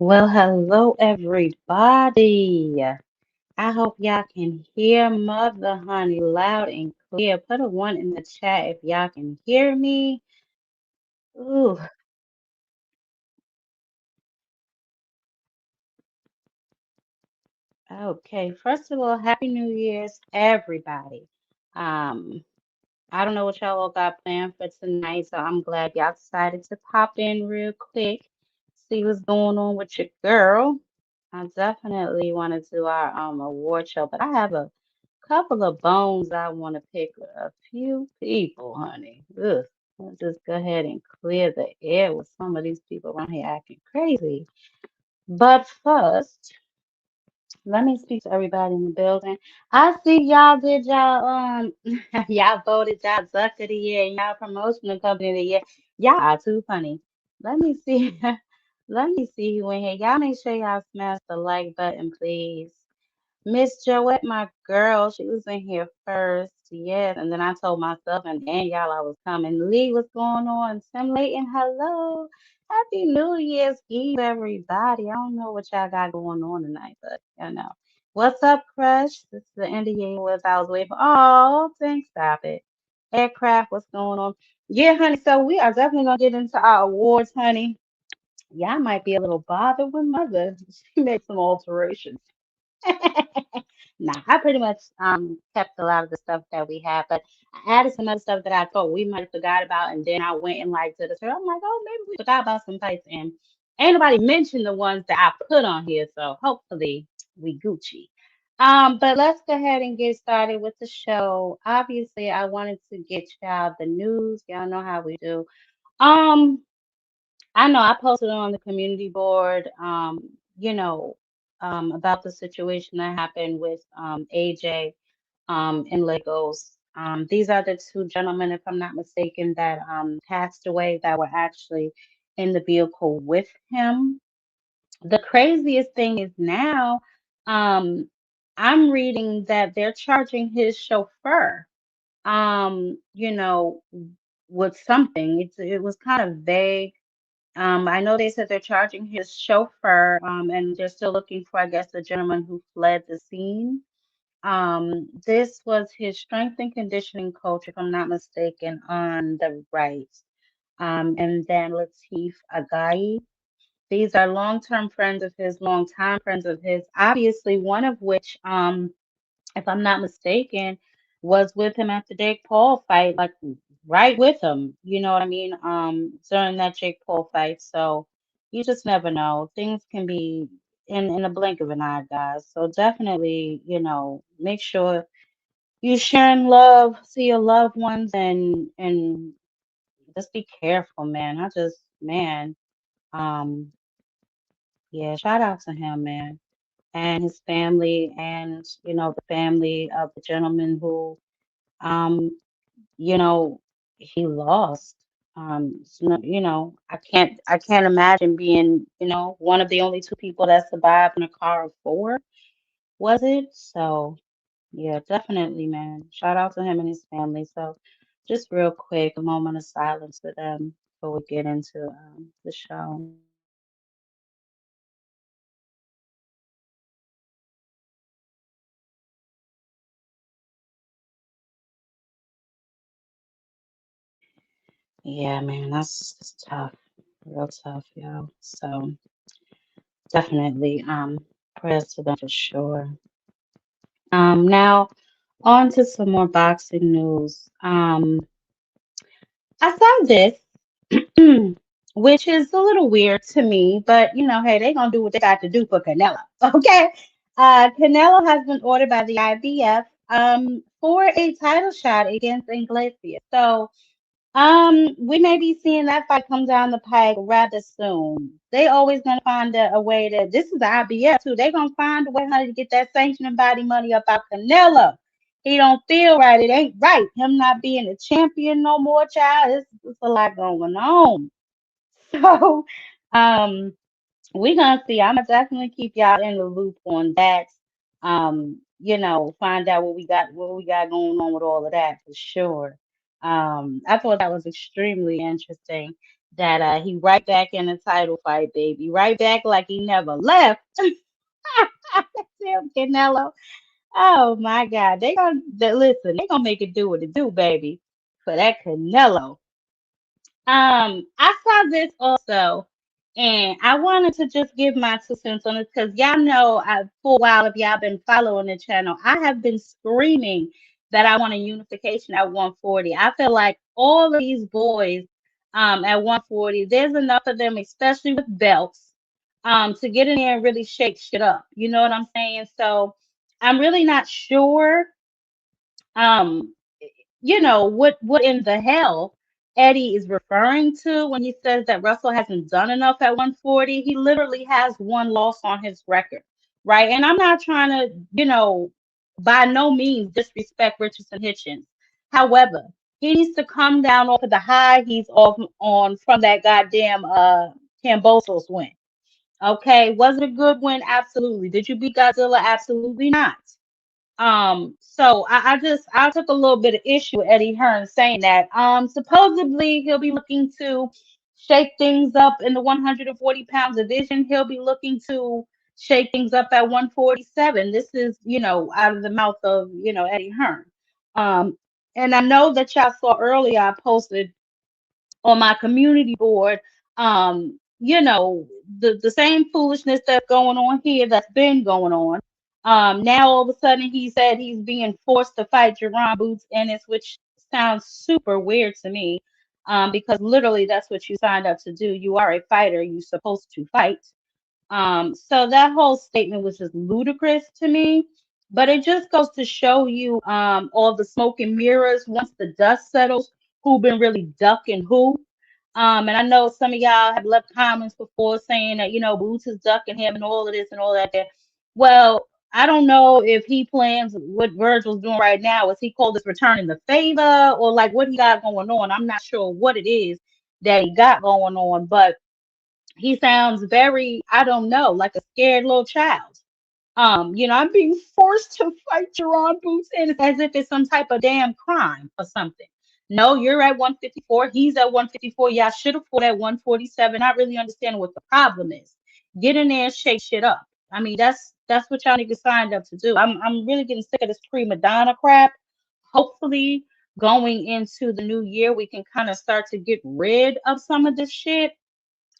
Well, hello everybody. I hope y'all can hear Mother Honey loud and clear. Put a one in the chat if y'all can hear me. Ooh, okay. First of all, Happy New Year's, everybody. Um, I don't know what y'all all got planned for tonight, so I'm glad y'all decided to pop in real quick, see what's going on with your girl. I definitely want to do our award show, but I have a couple of bones I want to pick with a few people, honey. Ugh. Let's just go ahead and clear the air with some of these people around here acting crazy. But first, let me speak to everybody in the building. I see y'all did y'all y'all voted y'all duck of the year and y'all promotional company of the year. Y'all are too funny. Let me see. Let me see who in here. Y'all make sure y'all smash the like button, please. Miss Joette, my girl, she was in here first. Yes, and then I told myself and y'all I was coming. Lee, what's going on? Tim Layton, hello. Happy New Year's Eve, everybody. I don't know what y'all got going on tonight, but you know. What's up, Crush? This is the end of year was I was waiting for. Oh, thanks, stop it. Aircraft, what's going on? Yeah, honey. So we are definitely gonna get into our awards, honey. Yeah, I might be a little bothered with mother. She made some alterations. Nah, I pretty much kept a lot of the stuff that we had, but I added some other stuff that I thought we might have forgot about, and then I went and like to the show. I'm like, oh, maybe we forgot about some fights, and ain't nobody mentioned the ones that I put on here, so hopefully we Gucci. But let's go ahead and get started with the show. Obviously, I wanted to get y'all the news. Y'all know how we do. Um, I know I posted on the community board, you know, about the situation that happened with AJ in Lagos. These are the two gentlemen, if I'm not mistaken, that passed away that were actually in the vehicle with him. The craziest thing is now, um, I'm reading that they're charging his chauffeur, you know, with something. It was kind of vague. I know they said they're charging his chauffeur, and they're still looking for, I guess, the gentleman who fled the scene. This was his strength and conditioning coach, if I'm not mistaken, on the right. And then Latif Agayi. These are long-term friends of his, long-time friends of his, obviously one of which, if I'm not mistaken, was with him at the Jake Paul fight, like right with him. You know what I mean? During that Jake Paul fight. So you just never know. Things can be in a blink of an eye, guys. So definitely, make sure you sharing love to your loved ones and just be careful, man. Man, um, yeah, shout out to him, man, and his family, and the family of the gentleman who um, you know, he lost. I can't imagine being, one of the only two people that survived in a car of four, was it? So, yeah, definitely, man. Shout out to him and his family. So, just real quick, a moment of silence for them before we get into the show. Yeah, man, that's tough, real tough, yo. So, definitely, prayers to them for sure. Now on to some more boxing news. I saw this, which is a little weird to me, but hey, they gonna do what they got to do for Canelo. Okay. Canelo has been ordered by the IBF for a title shot against Iglesias. So we may be seeing that fight come down the pike rather soon. They always gonna find a way to. This is the IBF too. They gonna find a way how to get that sanctioning body money up out Canelo. He don't feel right. It ain't right. Him not being a champion no more, child. It's a lot going on. So, um, we're gonna see. I'm gonna definitely keep y'all in the loop on that. Find out what we got going on with all of that for sure. I thought that was extremely interesting. that he right back in the title fight, baby. Right back like he never left. Tim Canelo. Oh my God. Listen, they gonna make it do what it do, baby. For that Canelo. I saw this also, and I wanted to just give my 2 cents on it because y'all know for a while, if y'all been following the channel, I have been screaming that I want a unification at 140. I feel like all of these boys at 140, there's enough of them, especially with belts, to get in there and really shake shit up. You know what I'm saying? So I'm really not sure. Um, what in the hell Eddie is referring to when he says that Russell hasn't done enough at 140. He literally has one loss on his record, right? And I'm not trying to, by no means disrespect Richardson Hitchens. However, he needs to come down off of the high he's off on from that goddamn Cambosos win. Okay, was it a good win? Absolutely. Did you beat Godzilla? Absolutely not. So I took a little bit of issue with Eddie Hearn saying that. Supposedly he'll be looking to shake things up in the 140-pound division. He'll be looking to shake things up at 147. This is, out of the mouth of, Eddie Hearn. Um, and I know that y'all saw earlier I posted on my community board, the same foolishness that's going on here that's been going on. Now all of a sudden he said he's being forced to fight Jerron Boots Ennis, which sounds super weird to me. Because literally that's what you signed up to do. You are a fighter, you're supposed to fight. So that whole statement was just ludicrous to me. But it just goes to show you all the smoke and mirrors once the dust settles, who been really ducking who. And I know some of y'all have left comments before saying that, Boots is ducking him and all of this and all that there. Well, I don't know if he plans what Virgil's doing right now. Is he called this returning the favor or like what he got going on? I'm not sure what it is that he got going on, but he sounds very, I don't know, like a scared little child. I'm being forced to fight Jerron Boots and it's as if it's some type of damn crime or something. No, you're at 154. He's at 154. Y'all should have fought at 147. Not really understanding what the problem is. Get in there and shake shit up. I mean, that's what y'all niggas signed up to do. I'm really getting sick of this prima donna crap. Hopefully, going into the new year, we can kind of start to get rid of some of this shit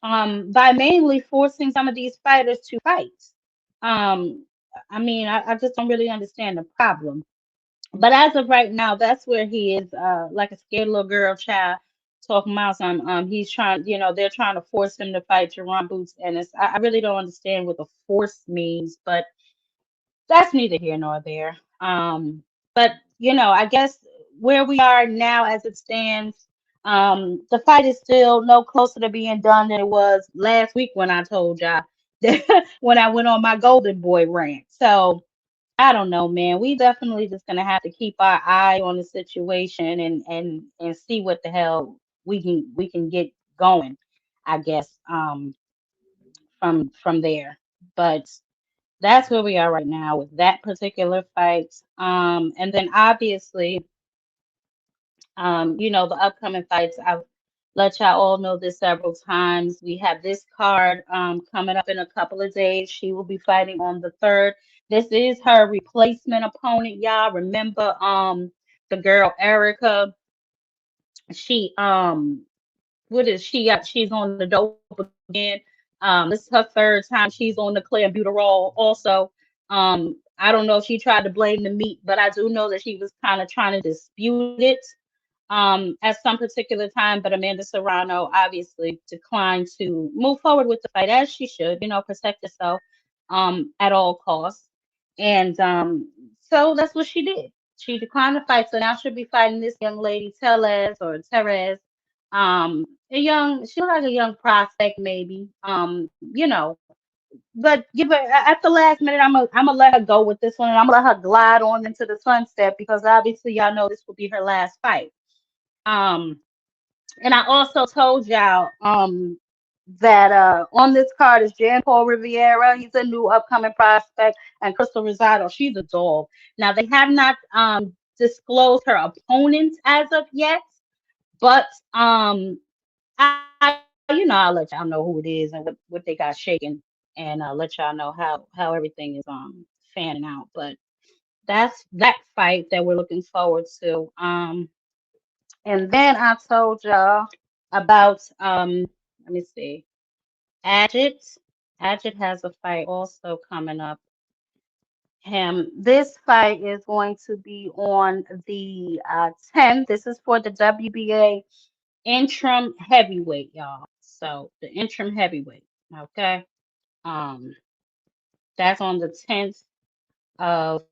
by mainly forcing some of these fighters to fight. Um, I mean, I just don't really understand the problem. But as of right now, that's where he is, like a scared little girl child talking about some. He's trying, they're trying to force him to fight Jerron Boots, and I really don't understand what the force means, but that's neither here nor there. But I guess where we are now as it stands, the fight is still no closer to being done than it was last week when I told y'all that when I went on my Golden Boy rant. So I don't know, man. We definitely just gonna have to keep our eye on the situation and see what the hell we can get going, I guess, from there. But that's where we are right now with that particular fight. And then obviously, the upcoming fights, I've let y'all all know this several times. We have this card coming up in a couple of days. She will be fighting on the 3rd. This is her replacement opponent, y'all. Remember, the girl Erica, she what is she up? She's on the dope again. This is her 3rd time she's on the clenbuterol also. I don't know if she tried to blame the meat, but I do know that she was kind of trying to dispute it at some particular time, but Amanda Serrano obviously declined to move forward with the fight as she should, protect herself at all costs. And so that's what she did. She declined the fight. So now she'll be fighting this young lady, Terez. She looks like a young prospect, maybe. But give her at the last minute, I'm gonna let her go with this one, and I'm gonna let her glide on into the sunset because obviously y'all know this will be her last fight. Um, and I also told y'all that on this card is Jan Paul Riviera. He's a new upcoming prospect, and Crystal Rosado. She's a dog. Now they have not disclosed her opponent as of yet, but I I'll let y'all know who it is and what they got shaking, and let y'all know how everything is fanning out. But that's that fight that we're looking forward to. And then I told y'all about let me see, Ajit. Ajit has a fight also coming up. This fight is going to be on the 10th. This is for the WBA interim heavyweight, y'all. So the interim heavyweight, okay? Um, that's on the 10th of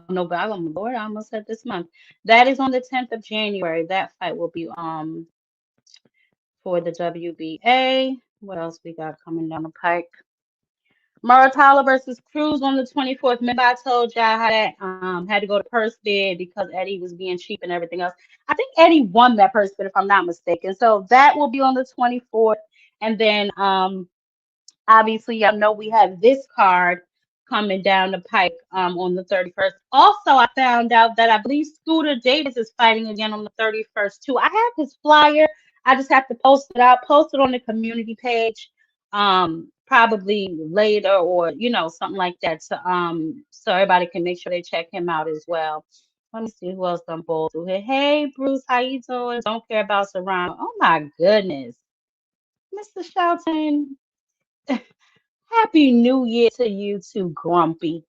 November. Lord, I almost said this month. That is on the 10th of January. That fight will be for the WBA. What else we got coming down the pike? Muratalla versus Cruz on the 24th. Remember I told y'all how that had to go to purse bid because Eddie was being cheap and everything else. I think Eddie won that purse bid if I'm not mistaken. So that will be on the 24th. And then obviously, y'all know we have this card coming down the pike on the 31st. Also, I found out that I believe Scooter Davis is fighting again on the 31st too. I have his flyer. I just have to post it out, post it on the community page, probably later or something like that, so everybody can make sure they check him out as well. Let me see who else I'm bold to here. Hey Bruce, how you doing? Don't care about Serrano. Oh my goodness, Mr. Shelton. Happy New Year to you too, Grumpy.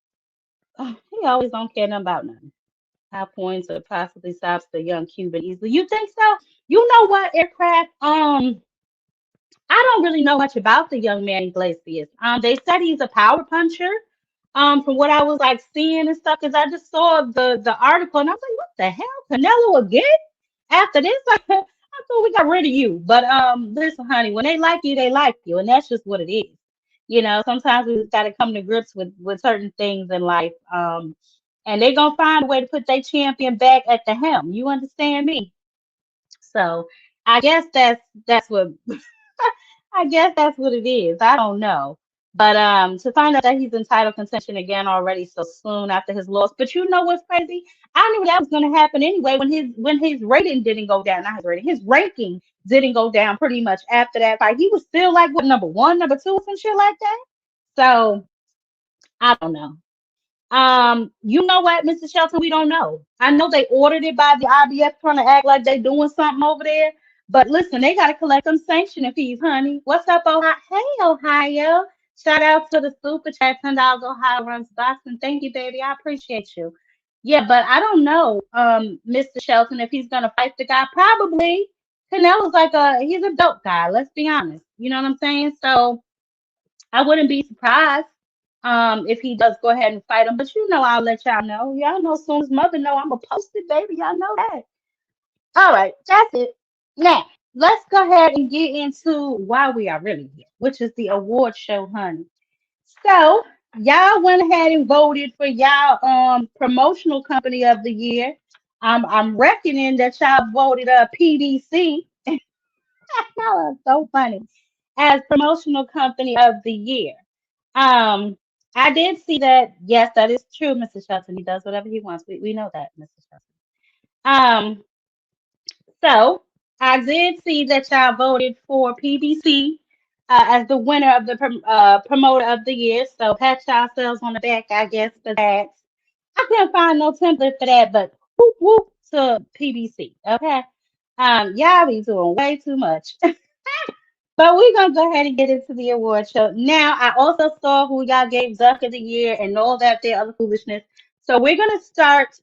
He always don't care nothing about nothing. High points or possibly stops the young Cuban easily. You think so? You know what, Aircraft? I don't really know much about the young man Iglesias. They said he's a power puncher. From what I was like seeing and stuff, because I just saw the article and I was like, what the hell? Canelo again? After this, I thought we got rid of you. But listen, honey, when they like you, and that's just what it is. Sometimes we just gotta come to grips with certain things in life. And they're gonna find a way to put their champion back at the helm. You understand me? So I guess that's what I guess that's what it is. I don't know. But to find out that he's in title contention again already so soon after his loss. But you know what's crazy? I knew that was gonna happen anyway when his rating didn't go down, not his rating, his ranking didn't go down pretty much after that fight. He was still like what, number one, number two, some shit like that. So I don't know. You know what, Mr. Shelton, we don't know. I know they ordered it by the IBF trying to act like they doing something over there. But listen, they gotta collect them sanction fees, honey. What's up, Ohio? Hey, Ohio. Shout out to the super chat, $10 Ohio runs Boston. Thank you, baby. I appreciate you. Yeah, but I don't know, Mr. Shelton, if he's gonna fight the guy. Probably. Canelo's he's a dope guy, let's be honest. You know what I'm saying? So I wouldn't be surprised if he does go ahead and fight him. But I'll let y'all know. Y'all know as soon as mother know I'm gonna post it, baby. Y'all know that. All right, that's it. Now let's go ahead and get into why we are really here, which is the award show, honey. So y'all went ahead and voted for y'all promotional company of the year. I'm reckoning that y'all voted PBC. Y'all are so funny, as promotional company of the year. I did see that. Yes, that is true, Mr. Shelton. He does whatever he wants. We know that, Mr. Shelton. So I did see that y'all voted for PBC as the winner of the promoter of the year. So pat yourselves on the back, I guess, for that. I couldn't find no template for that, but whoop whoop to PBC. Okay. Y'all be doing way too much. But we're going to go ahead and get into the award show. Now, I also saw who y'all gave Duck of the Year and all that there other foolishness. So we're going to start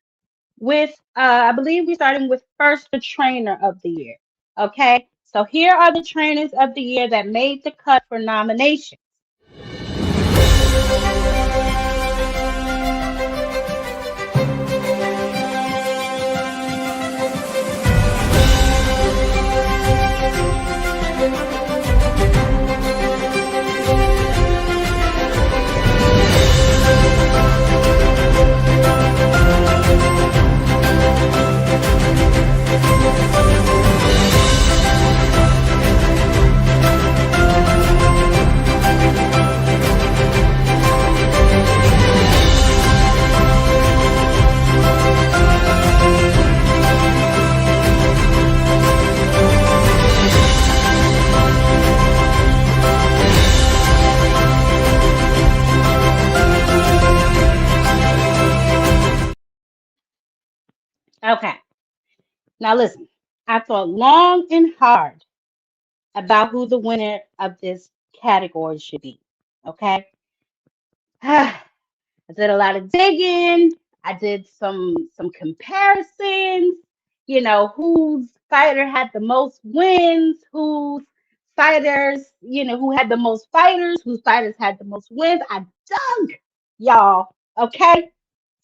with, I believe we're starting with first the trainer of the year. Okay? So here are the trainers of the year that made the cut for nomination. Now listen, I thought long and hard about who the winner of this category should be. Okay. I did a lot of digging. I did some comparisons. Whose fighter had the most wins, whose fighters, who had the most fighters, whose fighters had the most wins. I dug, y'all. Okay,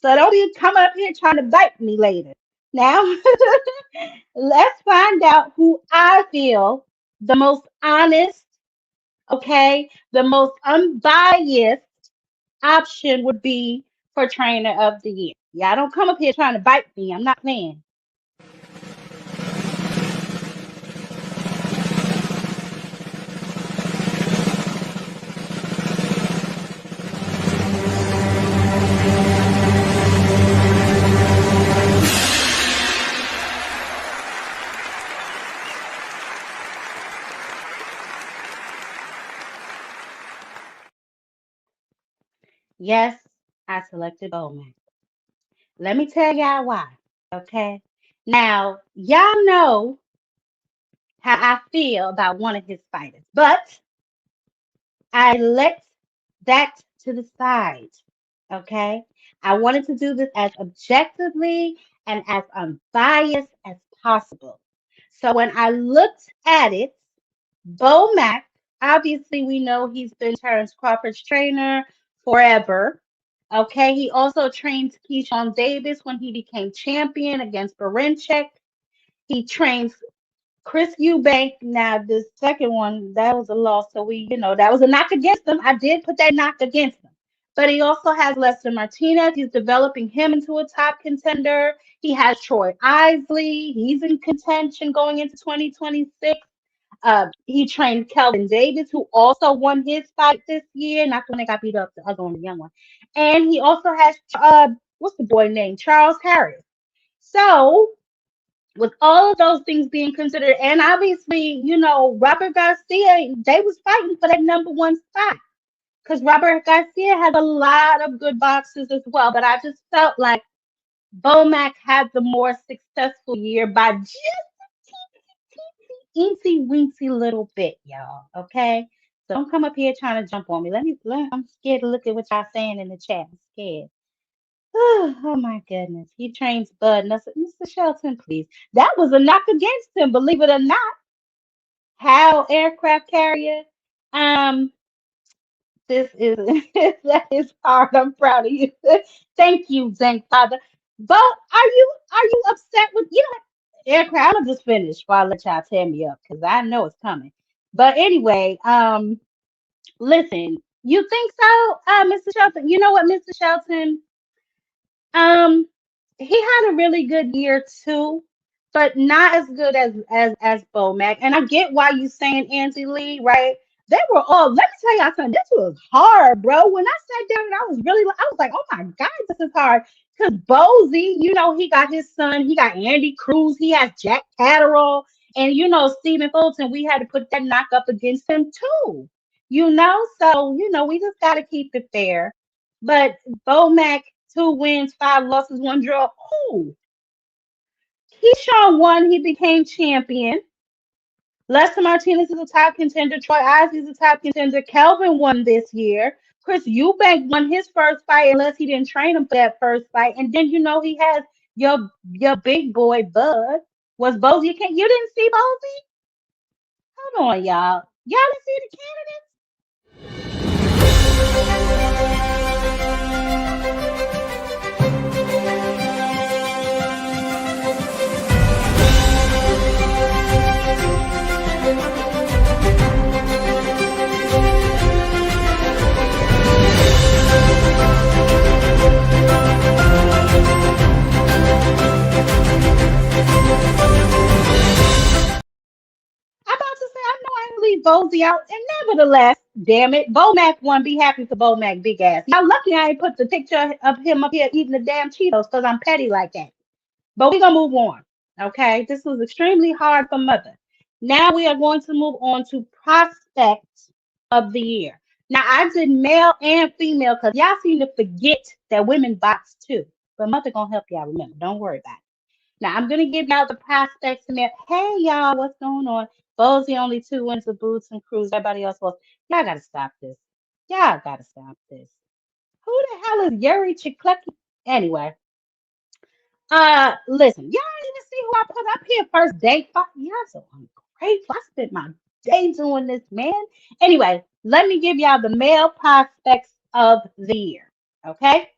so don't be coming up here trying to bite me later. Now, let's find out who I feel the most honest, okay, the most unbiased option would be for trainer of the year. Y'all don't come up here trying to bite me. I'm not playing. Yes, I selected Bowman. Let me tell y'all why. Okay. Now, y'all know how I feel about one of his fighters, but I let that to the side. Okay. I wanted to do this as objectively and as unbiased as possible. So when I looked at it, Bo Mack, obviously, we know he's been Terrence Crawford's trainer forever. Okay, he also trained Keyshawn Davis when he became champion against Barinchek. He trains Chris Eubank. Now, the second one, that was a loss. So that was a knock against him. I did put that knock against him. But he also has Lester Martinez. He's developing him into a top contender. He has Troy Isley. He's in contention going into 2026. He trained Kelvin Davis, who also won his fight this year, not the one that got beat up, the other one, the young one. And he also has what's the boy name? Charles Harris. So with all of those things being considered, and obviously, Robert Garcia, they was fighting for that number one spot. Because Robert Garcia has a lot of good boxers as well. But I just felt like Bomac had the more successful year by just eensy weensy little bit, y'all. Okay. So don't come up here trying to jump on me. I'm scared to look at what y'all saying in the chat. I'm scared. Oh my goodness. He trains Bud. And I said, Mr. Shelton, please. That was a knock against him, believe it or not. How aircraft carrier. Um, this is that is hard. I'm proud of you. Thank you, Zank Father. But are you upset with aircraft? I'm just finished while I let y'all tear me up because I know it's coming. But anyway, listen, you think so, Mr. Shelton? You know what, Mr. Shelton? Um, he had a really good year too, but not as good as Bo Mac. And I get why you saying Angie Lee, right? They were all. Let me tell y'all something. This was hard, bro. When I sat down, I was like, oh my god, this is hard. Because Bozy, he got his son. He got Andy Cruz. He has Jack Catterall, and Stephen Fulton. We had to put that knock up against him too. So we just got to keep it fair. But Bo Mac, 2 wins, 5 losses, 1 draw. Ooh. Keyshawn won. He became champion. Lester Martinez is a top contender. Troy Isley is a top contender. Kelvin won this year. Chris Eubank won his first fight, unless he didn't train him for that first fight. And then he has your big boy Bud. Was Bozy? You didn't see Bozy? Hold on, y'all. Y'all didn't see the candidates? I'm about to say, I know I ain't leave Bozy out. And nevertheless, damn it, Bo Mac won. Be happy for Bo Mac, big ass. Y'all lucky I ain't put the picture of him up here eating the damn Cheetos because I'm petty like that. But we're going to move on. Okay. This was extremely hard for Mother. Now we are going to move on to prospect of the year. Now I did male and female because y'all seem to forget that women box too. But Mother going to help y'all remember. Don't worry about it. Now I'm gonna give y'all the prospects in there. Hey y'all, what's going on? Bozy only 2 wins with Boots and Cruz. Everybody else was. Y'all gotta stop this. Y'all gotta stop this. Who the hell is Yuri Chiklecki? Anyway, listen, y'all didn't even see who I put up here first day. Y'all so ungrateful. I spent my day doing this, man. Anyway, let me give y'all the male prospects of the year. Okay.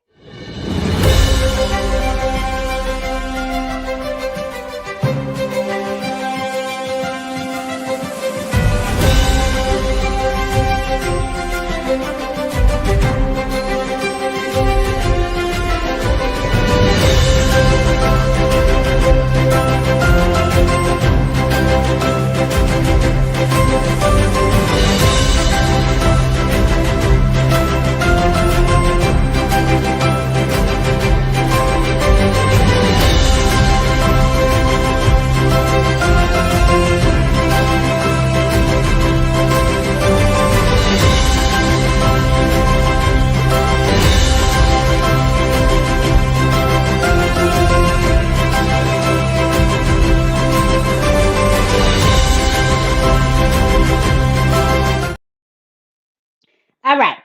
All right.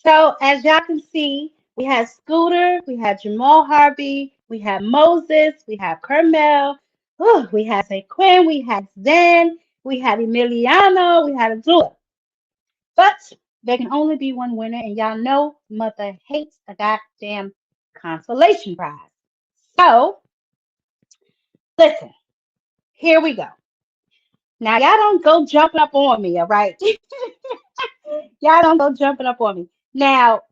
So as y'all can see, we had Scooter, we had Jamal Harvey, we had Moses, we had Carmel, we had Quinn, we had Zen, we had Emiliano, we had Azula. But there can only be one winner, and y'all know Mother hates a goddamn consolation prize. So listen, here we go. Now y'all don't go jumping up on me, all right? Y'all don't go jumping up on me. Now,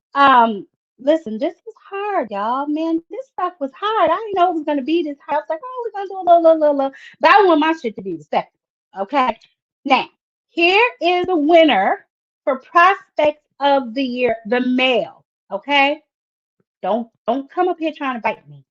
listen, this was hard, y'all. Man, this stuff was hard. I didn't know it was gonna be this hard. I was like, oh, we're gonna do a little. But I want my shit to be respectful. Okay. Now, here is the winner for prospects of the year, the male. Okay. Don't come up here trying to bite me.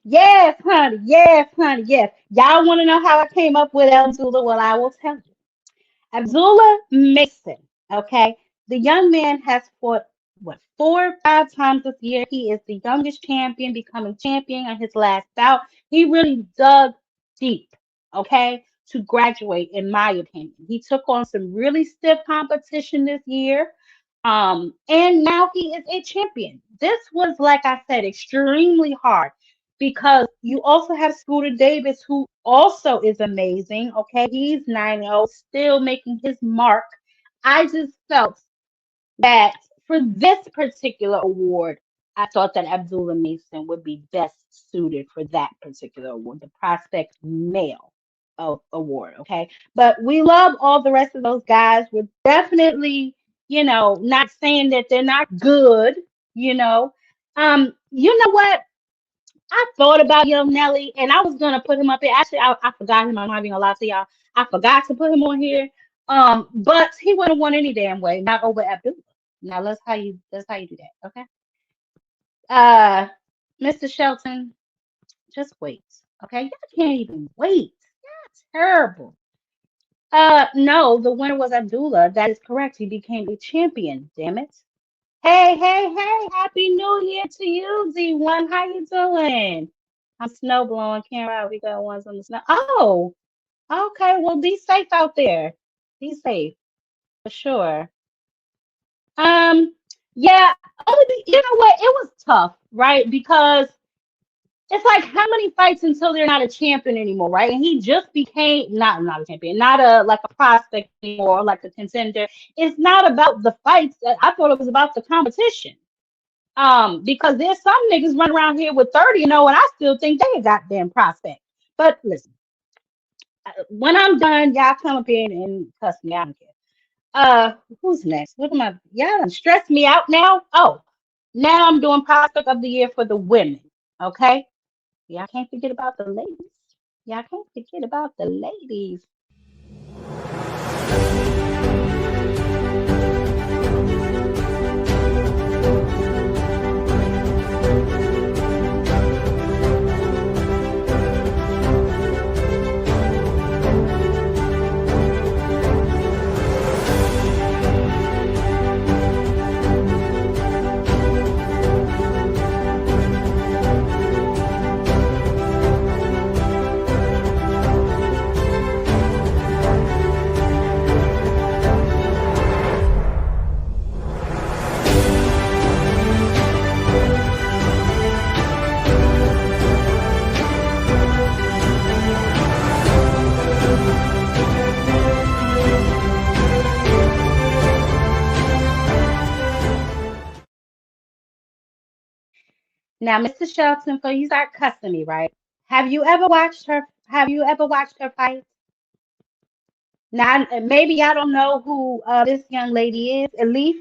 Yes, honey. Yes, honey. Yes. Y'all want to know how I came up with Abdullah? Well, I will tell you. Abdullah Mason. Okay. The young man has fought, what, 4 or 5 times this year. He is the youngest champion, becoming champion on his last bout. He really dug deep, okay, to graduate, in my opinion. He took on some really stiff competition this year. And now he is a champion. This was, like I said, extremely hard because you also have Scooter Davis, who also is amazing. Okay, he's 9-0, still making his mark. I just felt that for this particular award, I thought that Abdullah Mason would be best suited for that particular award, the Prospect Male Award. Okay, but we love all the rest of those guys. We're definitely, not saying that they're not good. You know what? I thought about Young Nelly, and I was gonna put him up here. Actually, I forgot him. I'm not even gonna lie to y'all. I forgot to put him on here. But he wouldn't have won any damn way, not over Abdullah. Now that's how you do that, okay? Mr. Shelton, just wait, okay? Y'all can't even wait. That's terrible. No, the winner was Abdullah. That is correct. He became a champion. Damn it. Hey, Happy New Year to you, Z1. How you doing? I'm snow blowing. Can't ride. We got ones on the snow. Oh, okay. Well, be safe out there. Be safe for sure. Yeah, you know what? It was tough, right? Because it's like, how many fights until they're not a champion anymore, right? And he just became not a champion, not a prospect anymore, like a contender. It's not about the fights. I thought it was about the competition. Because there's some niggas running around here with 30, and I still think they a goddamn prospect. But listen, when I'm done, y'all come up here and cuss me. I don't care. Who's next? What am I? Y'all done stressed me out now. Oh, now I'm doing prospect of the year for the women. Okay. Y'all can't forget about the ladies. Y'all can't forget about the ladies. Now, Mr. Shelton, before you start cussing me, right? Have you ever watched her? Have you ever watched her fight? Now, maybe I don't know who this young lady is, Elif,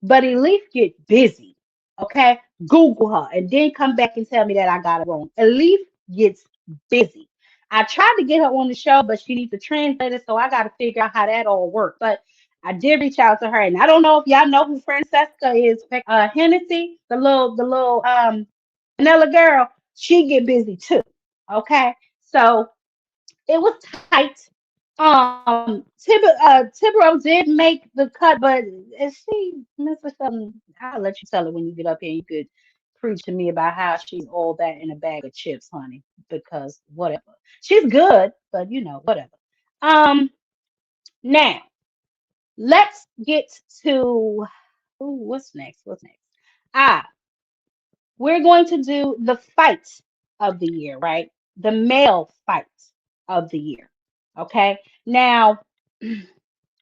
but Elif get busy. Okay, Google her and then come back and tell me that I got it wrong. Elif gets busy. I tried to get her on the show, but she needs a translator, so I got to figure out how that all works. But I did reach out to her, and I don't know if y'all know who Francesca is. Hennessy, the little vanilla girl, she get busy too. Okay, so it was tight. Tibero did make the cut, but is she, Mr. Shelton? I'll let you tell it when you get up here. You could preach to me about how she's all that in a bag of chips, honey. Because whatever, she's good, but whatever. Um, Now let's get to what's next? What's next? Ah, we're going to do the fight of the year, right? The male fight of the year. Okay. Now,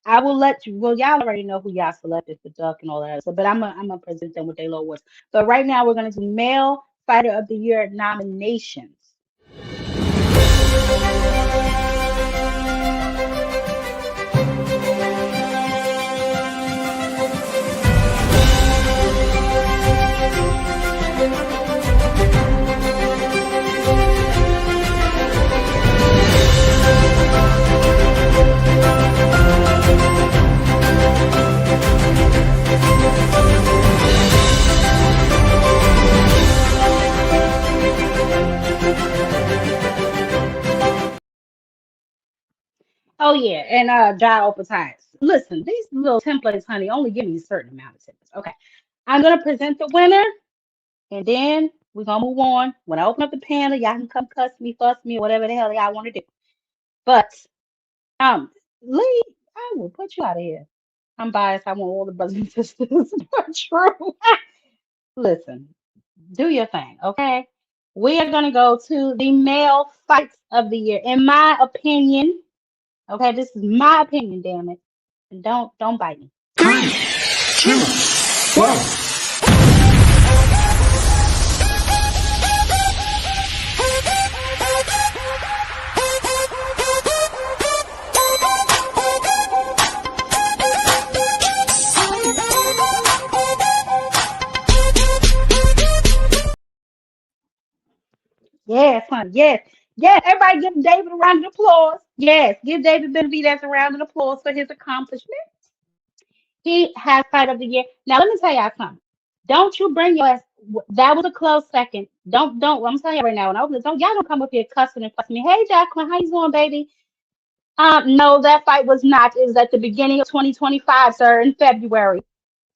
I will let you, well, y'all already know who y'all selected for Duck and all that stuff, but I'm gonna present them with their low words. But right now, we're going to do Male Fighter of the Year nominations. Oh yeah, and dry open ties. Listen, these little templates, honey, only give me a certain amount of templates. Okay, I'm gonna present the winner, and then we're gonna move on. When I open up the panel, y'all can come cuss me, fuss me, or whatever the hell y'all want to do. But Lee, I will put you out of here. I'm biased. I want all the brothers and sisters. But true. Listen, do your thing, okay? We are gonna go to the male fights of the year. In my opinion, okay, this is my opinion, damn it. And don't bite me. 3, 2, 1. Yes, honey. Yes. Yes. Everybody give David a round of applause. Yes. Give David Benavidez a round of applause for his accomplishment. He has fight of the year. Now let me tell y'all something. Don't you bring your ass. That was a close second. Don't. I'm telling you right now. When I open it, y'all don't come up here cussing and fussing me. Hey, Jacqueline, how you doing, baby? No, that fight was not. It was at the beginning of 2025, sir, in February.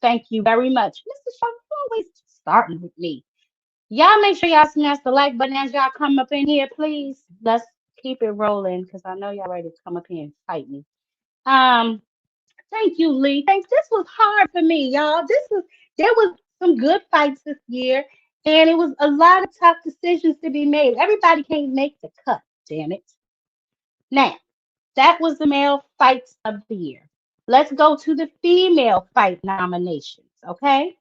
Thank you very much, Mr. Shaw. Always starting with me. Y'all make sure y'all smash the like button as y'all come up in here, please. Let's keep it rolling because I know y'all ready to come up here and fight me. Thank you, Lee. Thanks. This was hard for me, y'all. There was some good fights this year, and it was a lot of tough decisions to be made. Everybody can't make the cut, damn it. Now, that was the male fights of the year. Let's go to the female fight nominations, okay?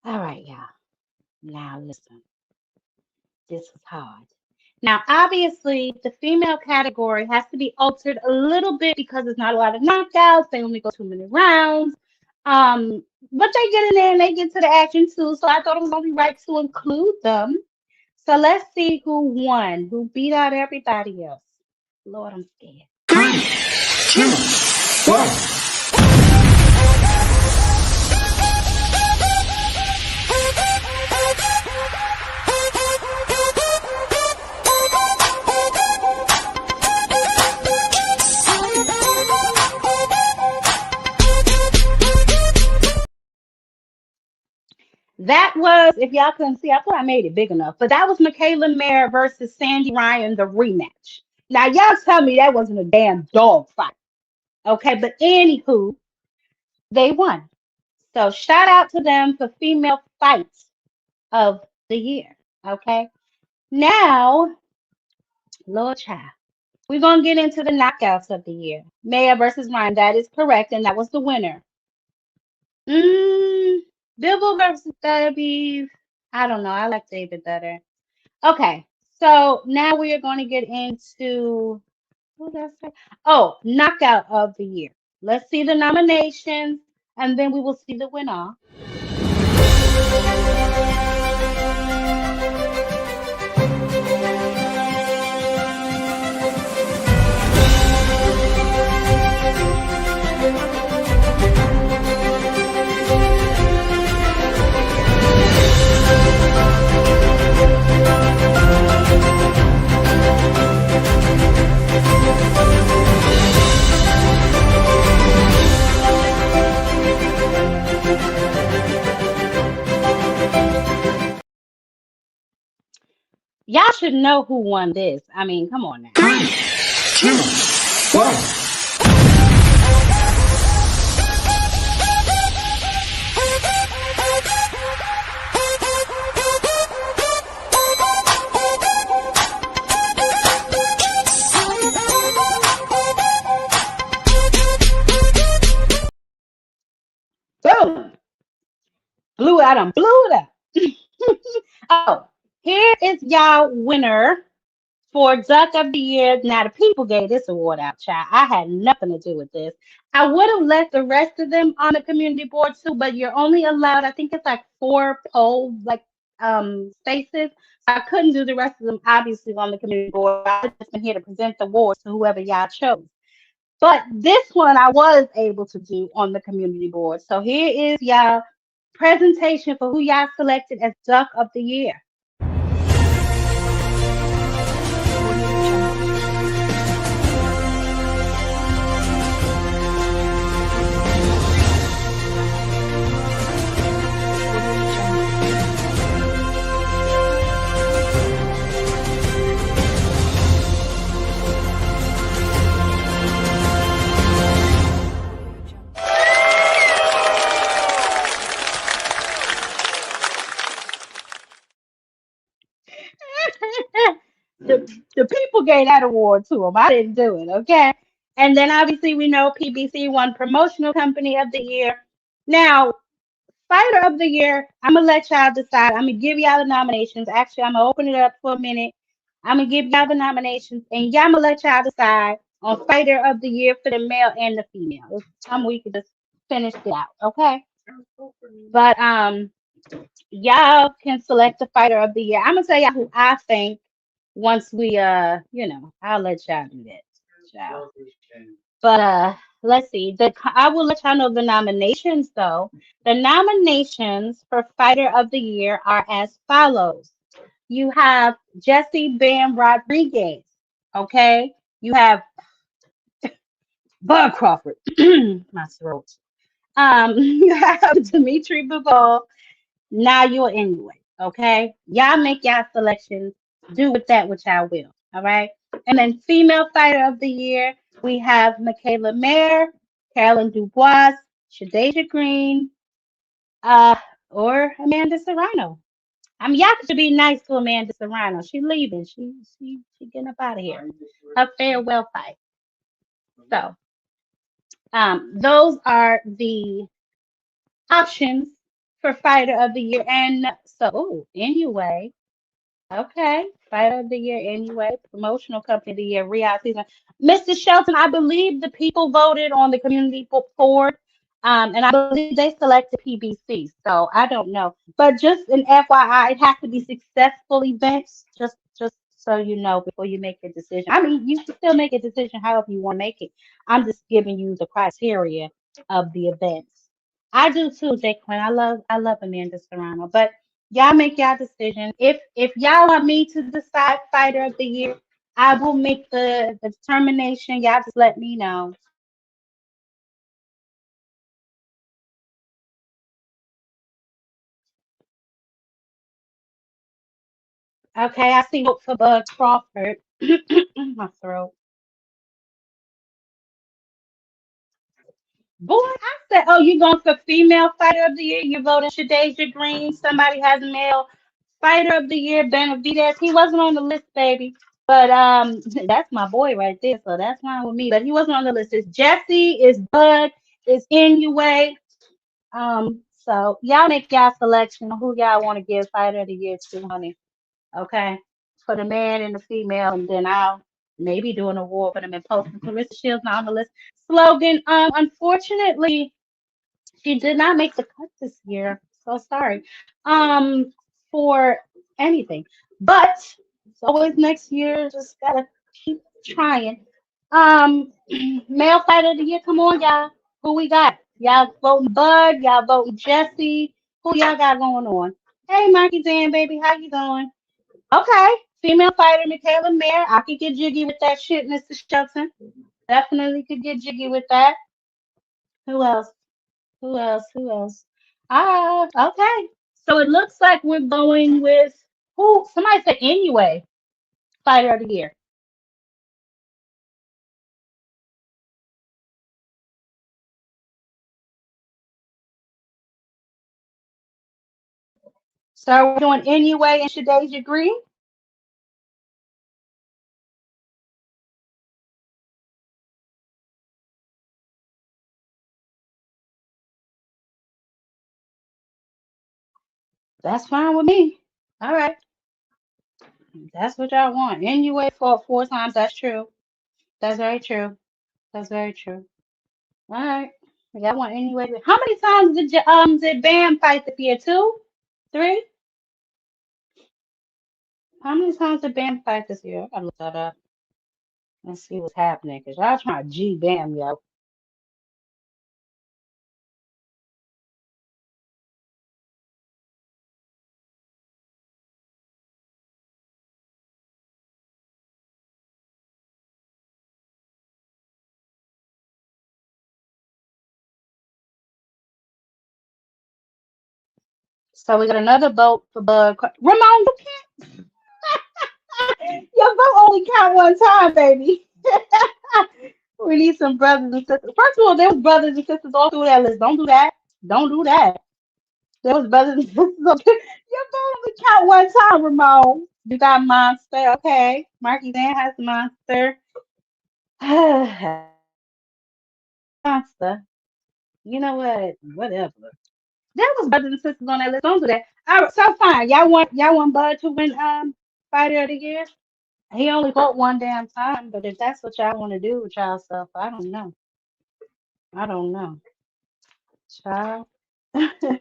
All right, y'all. Now listen. This was hard. Now, obviously, the female category has to be altered a little bit because there's not a lot of knockouts. They only go 2 minute rounds. But they get in there and they get to the action too. So I thought it was only right to include them. So let's see who won, who beat out everybody else. Lord, I'm scared. 3, 2, 1. That was, if y'all couldn't see, I thought I made it big enough, but that was Michaela Mayer versus Sandy Ryan, the rematch. Now, y'all tell me that wasn't a damn dog fight. Okay, but anywho, they won. So shout out to them for female fights of the year. Okay, now, Lord Child, we're gonna get into the knockouts of the year. Mayer versus Ryan. That is correct, and that was the winner. Mm, Bivol versus Beterbiev. I don't know. I like David better. Okay, so now we are going to get into what did I say? Oh, knockout of the year. Let's see the nominations, and then we will see the winner. Y'all should know who won this. I mean, come on now. 3, 2, 1. Boom! Blew it out. I blew it out. Oh, here is y'all winner for Duck of the Year. Now, the people gave this award out, child. I had nothing to do with this. I would have let the rest of them on the community board too, but you're only allowed, I think it's like 4 poll spaces. So I couldn't do the rest of them obviously on the community board. I've just been here to present the awards to whoever y'all chose. But this one I was able to do on the community board. So here is y'all presentation for who y'all selected as Duck of the Year. The people gave that award to him. I didn't do it, okay? And then obviously we know PBC won Promotional Company of the Year. Now, Fighter of the Year, I'm gonna let y'all decide. I'm gonna give y'all the nominations. Actually, I'm gonna open it up for a minute. I'm gonna give y'all the nominations, and y'all gonna let y'all decide on Fighter of the Year for the male and the female. It's time we can just finish it out, okay? But y'all can select the Fighter of the Year. I'm gonna tell y'all who I think once we I'll let y'all do that. Y'all. But let's see. I will let y'all know the nominations though. The nominations for Fighter of the Year are as follows. You have Jesse Bam Rodriguez. Okay. You have Bud Crawford. My throat. You have Dimitri Bivol. Now you're anyway. Okay. Y'all make y'all selections. Do with that which I will. All right. And then female fighter of the year, we have Michaela Mayer, Carolyn Dubois, Shadeja Green, uh, or Amanda Serrano. I mean, y'all should be nice to Amanda Serrano. She leaving. She getting up out of here. Her farewell fight. So, those are the options for fighter of the year. And so, anyway, okay, fighter of the year anyway, promotional company of the year, Riyadh season. Mr. Shelton, I believe the people voted on the community board, and I believe they selected PBC. So I don't know, but just an FYI, it has to be successful events. Just so you know before you make a decision. I mean, you can still make a decision however you want to make it. I'm just giving you the criteria of the events. I do too, Jake Quinn. I love Amanda Serrano, but y'all make y'all decision. If y'all want me to decide fighter of the year, I will make the determination. Y'all just let me know. Okay, I see vote for Bud Crawford. My throat. Boy, I said, oh, you going for female fighter of the year? You voting Shadeja Green. Somebody has a male fighter of the year, Benavidez. He wasn't on the list, baby. But that's my boy right there, so that's fine with me. But he wasn't on the list. It's Jesse, it's Bud, it's Inoue. So y'all make y'all selection of who y'all want to give fighter of the year to, honey. Okay, for the man and the female, and then I'll maybe do an award for them and posting. Clarissa Shields not on the list. Slogan. Unfortunately, she did not make the cut this year. So sorry. Um, for anything, but it's always next year. Just gotta keep trying. Um, male fighter of the year. Come on, y'all. Who we got? Y'all voting Bud. Y'all voting Jesse. Who y'all got going on? Hey, Marky Dan, baby, how you doing? Okay, female fighter Michaela Mayer. I could get jiggy with that shit, Mr. Shelton. Definitely could get jiggy with that. Who else? Who else? Who else? Ah, okay. So it looks like we're going with who? Somebody said anyway, fighter of the year. So we're doing anyway and Shadeja Green. That's fine with me. All right. That's what y'all want. Anyway, for 4 times. That's true. That's very true. That's very true. All right. Y'all want anyway. How many times did Bam fight this year? Two? Three? How many times did Bam fight this year? I gotta look that up and see what's happening. Cause y'all trying to G Bam, yo. So we got another vote for Bud. Ramon, your vote only count one time, baby. We need some brothers and sisters. First of all, there was brothers and sisters all through that list. Don't do that. Don't do that. There was brothers and sisters. Your vote only count one time, Ramon. You got Monster, okay. Marky Dan has Monster. Monster. You know what? Whatever. There was brothers and sisters on that list. Don't do that. All right, so fine. Y'all want Bud to win fighter of the year? He only fought one damn time, but if that's what y'all want to do with y'all stuff, I don't know. I don't know. Child.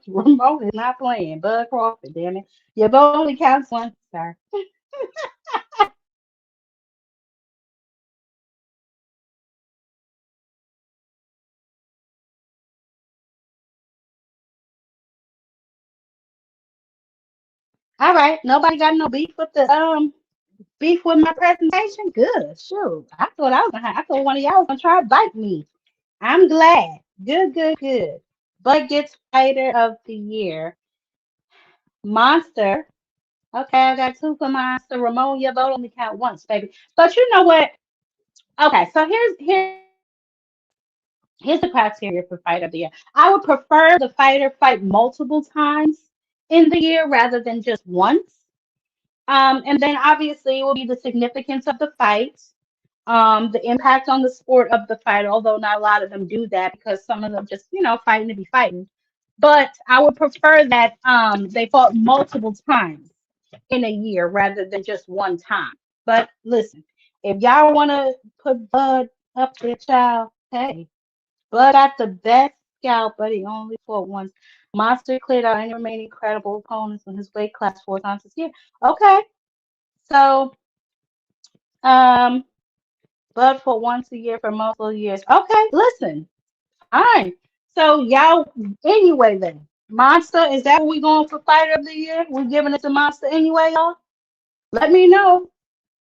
Ramon is not playing. Bud Crawford, damn it. Your vote only counts once, sir. All right. Nobody got no beef with the beef with my presentation? Good. Sure. I thought one of y'all was gonna try to bite me. I'm glad. Good, good, good. Bud gets fighter of the year. Monster. Okay, I got two for Monster. Ramon, your vote only count once, baby. But you know what? Okay, so here's the criteria for fighter of the year. I would prefer the fighter fight multiple times in the year rather than just once. And then obviously it will be the significance of the fight, the impact on the sport of the fight, although not a lot of them do that because some of them just, fighting to be fighting. But I would prefer that they fought multiple times in a year rather than just one time. But listen, if y'all want to put Bud up there, child, hey, Bud got the best scalp, but he only fought once. Monster cleared out any remaining credible opponents in his weight class 4 times this year. Okay, so um, Bud fought once a year for multiple years. Okay, listen, all right. So y'all, anyway, then Monster, is that what we going for fighter of the year? We're giving it to Monster anyway, y'all. Let me know.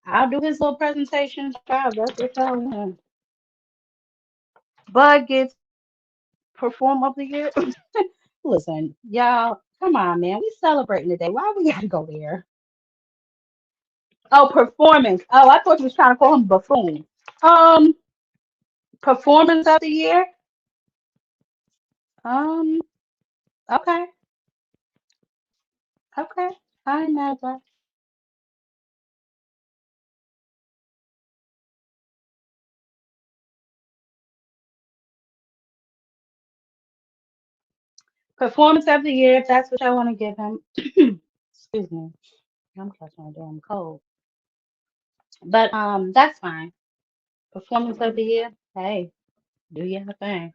I'll do his little presentation. Child, that's what y'all want. Bud gets perform of the year. Listen, y'all, come on, man. We celebrating today. Why we gotta go there? Oh, performance. Oh, I thought you was trying to call him buffoon. Um, performance of the year. Um, okay, okay. I ain't mad at that. Performance of the year, if that's what I want to give him. Excuse me. I'm catching a damn cold. But that's fine. Performance of the year. Hey, do your thing.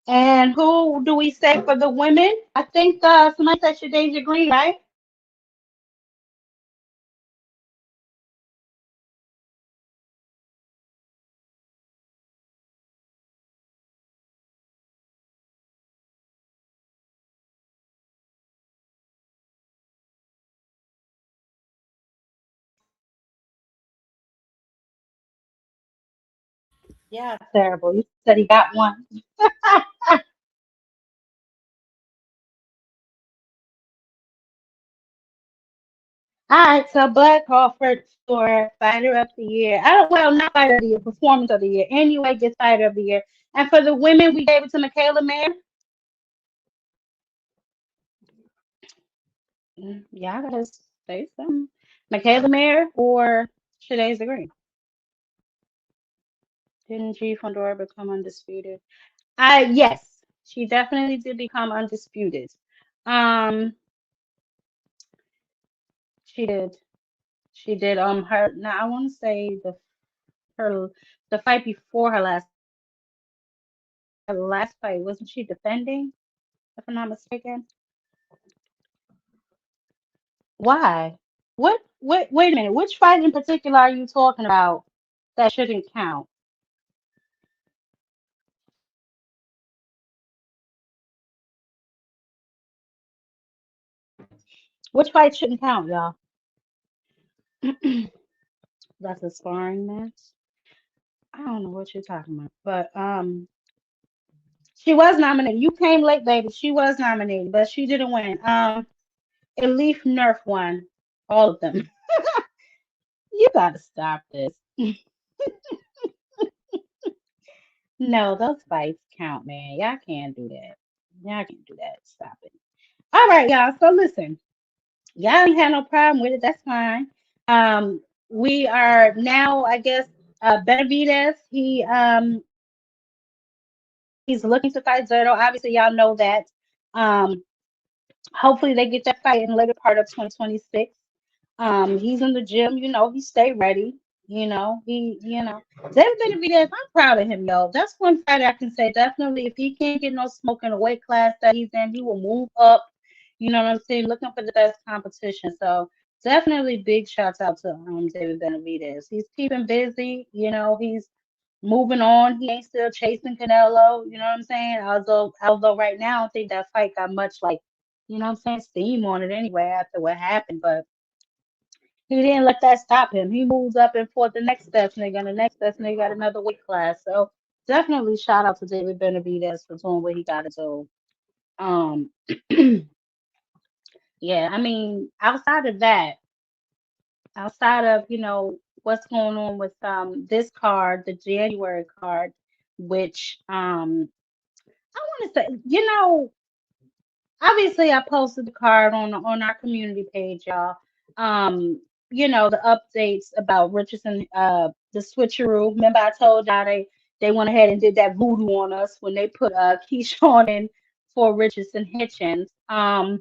And who do we say for the women? I think somebody said Shadasia Green, right? Yeah, terrible. You said he got one. All right, so Bud Crawford for Fighter of the Year. I don't, well, not Fighter of the Year, Performance of the Year. Anyway, gets Fighter of the Year. And for the women, we gave it to Michaela Mayer. Yeah, I gotta say something. Michaela Mayer or Shadays Green. Didn't G Fondora become undisputed? Yes, she definitely did become undisputed. Um, she did. She did. Her now I want to say her the fight before her last fight wasn't she defending? If I'm not mistaken. Why? What? Wait a minute. Which fight in particular are you talking about that shouldn't count? Which fight shouldn't count, y'all? That's a sparring match. I don't know what you're talking about, but she was nominated. You came late, baby. She was nominated, but she didn't win. Elif Nerf won all of them. You gotta stop this. No, those fights count, man. Y'all can't do that. Y'all can't do that. Stop it. All right, y'all. So listen, y'all ain't had no problem with it. That's fine. We are now, I guess, Benavidez. He's looking to fight Zerto. Obviously, y'all know that. Um, hopefully they get that fight in the later part of 2026. He's in the gym, he stay ready. David Benavidez, I'm proud of him, yo. That's one fighter I can say definitely. If he can't get no smoke in the weight class that he's in, he will move up. You know what I'm saying? Looking for the best competition. So definitely big shouts out to David Benavidez. He's keeping busy. He's moving on. He ain't still chasing Canelo. You know what I'm saying? Although right now I think that fight got much like, steam on it anyway after what happened. But he didn't let that stop him. He moves up and fought the next best nigga, and the next best nigga got another weight class. So definitely shout out to David Benavidez for doing what he got to do. Um, yeah, I mean, outside of what's going on with this card, the January card, which I want to say, obviously I posted the card on our community page, y'all. Um, the updates about Richardson, the switcheroo. Remember I told y'all they went ahead and did that voodoo on us when they put Keyshawn in for Richardson Hitchens. I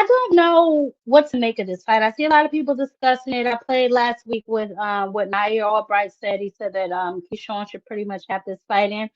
don't know what to make of this fight. I see a lot of people discussing it. I played last week with what Nair Albright said. He said that Keyshawn should pretty much have this fight in.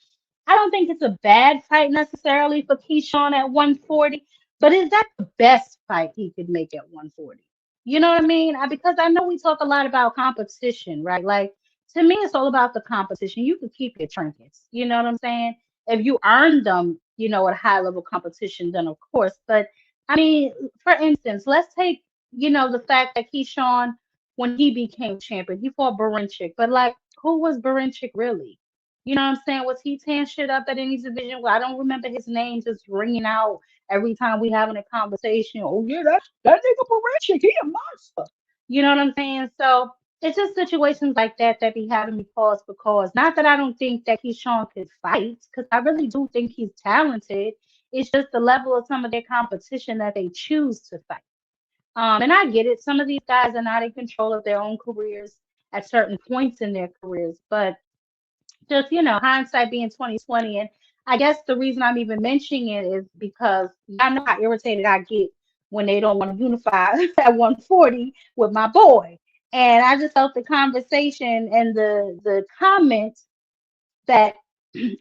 I don't think it's a bad fight necessarily for Keyshawn at 140, but is that the best fight he could make at 140? You know what I mean? Because I know we talk a lot about competition, right? Like to me, it's all about the competition. You can keep your trinkets. You know what I'm saying? If you earn them, at high level competition, then of course. But I mean, for instance, let's take, the fact that Keyshawn, when he became champion, he fought Barinchik. But like, who was Barinchik really? You know what I'm saying? Was he tearing shit up at any division? Well, I don't remember his name just ringing out every time we having a conversation. Oh yeah, that nigga Barinchik, he a monster. You know what I'm saying? So it's just situations like that that be having me pause for cause. Not that I don't think that Keyshawn could fight, because I really do think he's talented. It's just the level of some of their competition that they choose to fight. And I get it. Some of these guys are not in control of their own careers at certain points in their careers, but just hindsight being 2020. And I guess the reason I'm even mentioning it is because y'all know how irritated I get when they don't want to unify at 140 with my boy. And I just felt the conversation and the comments that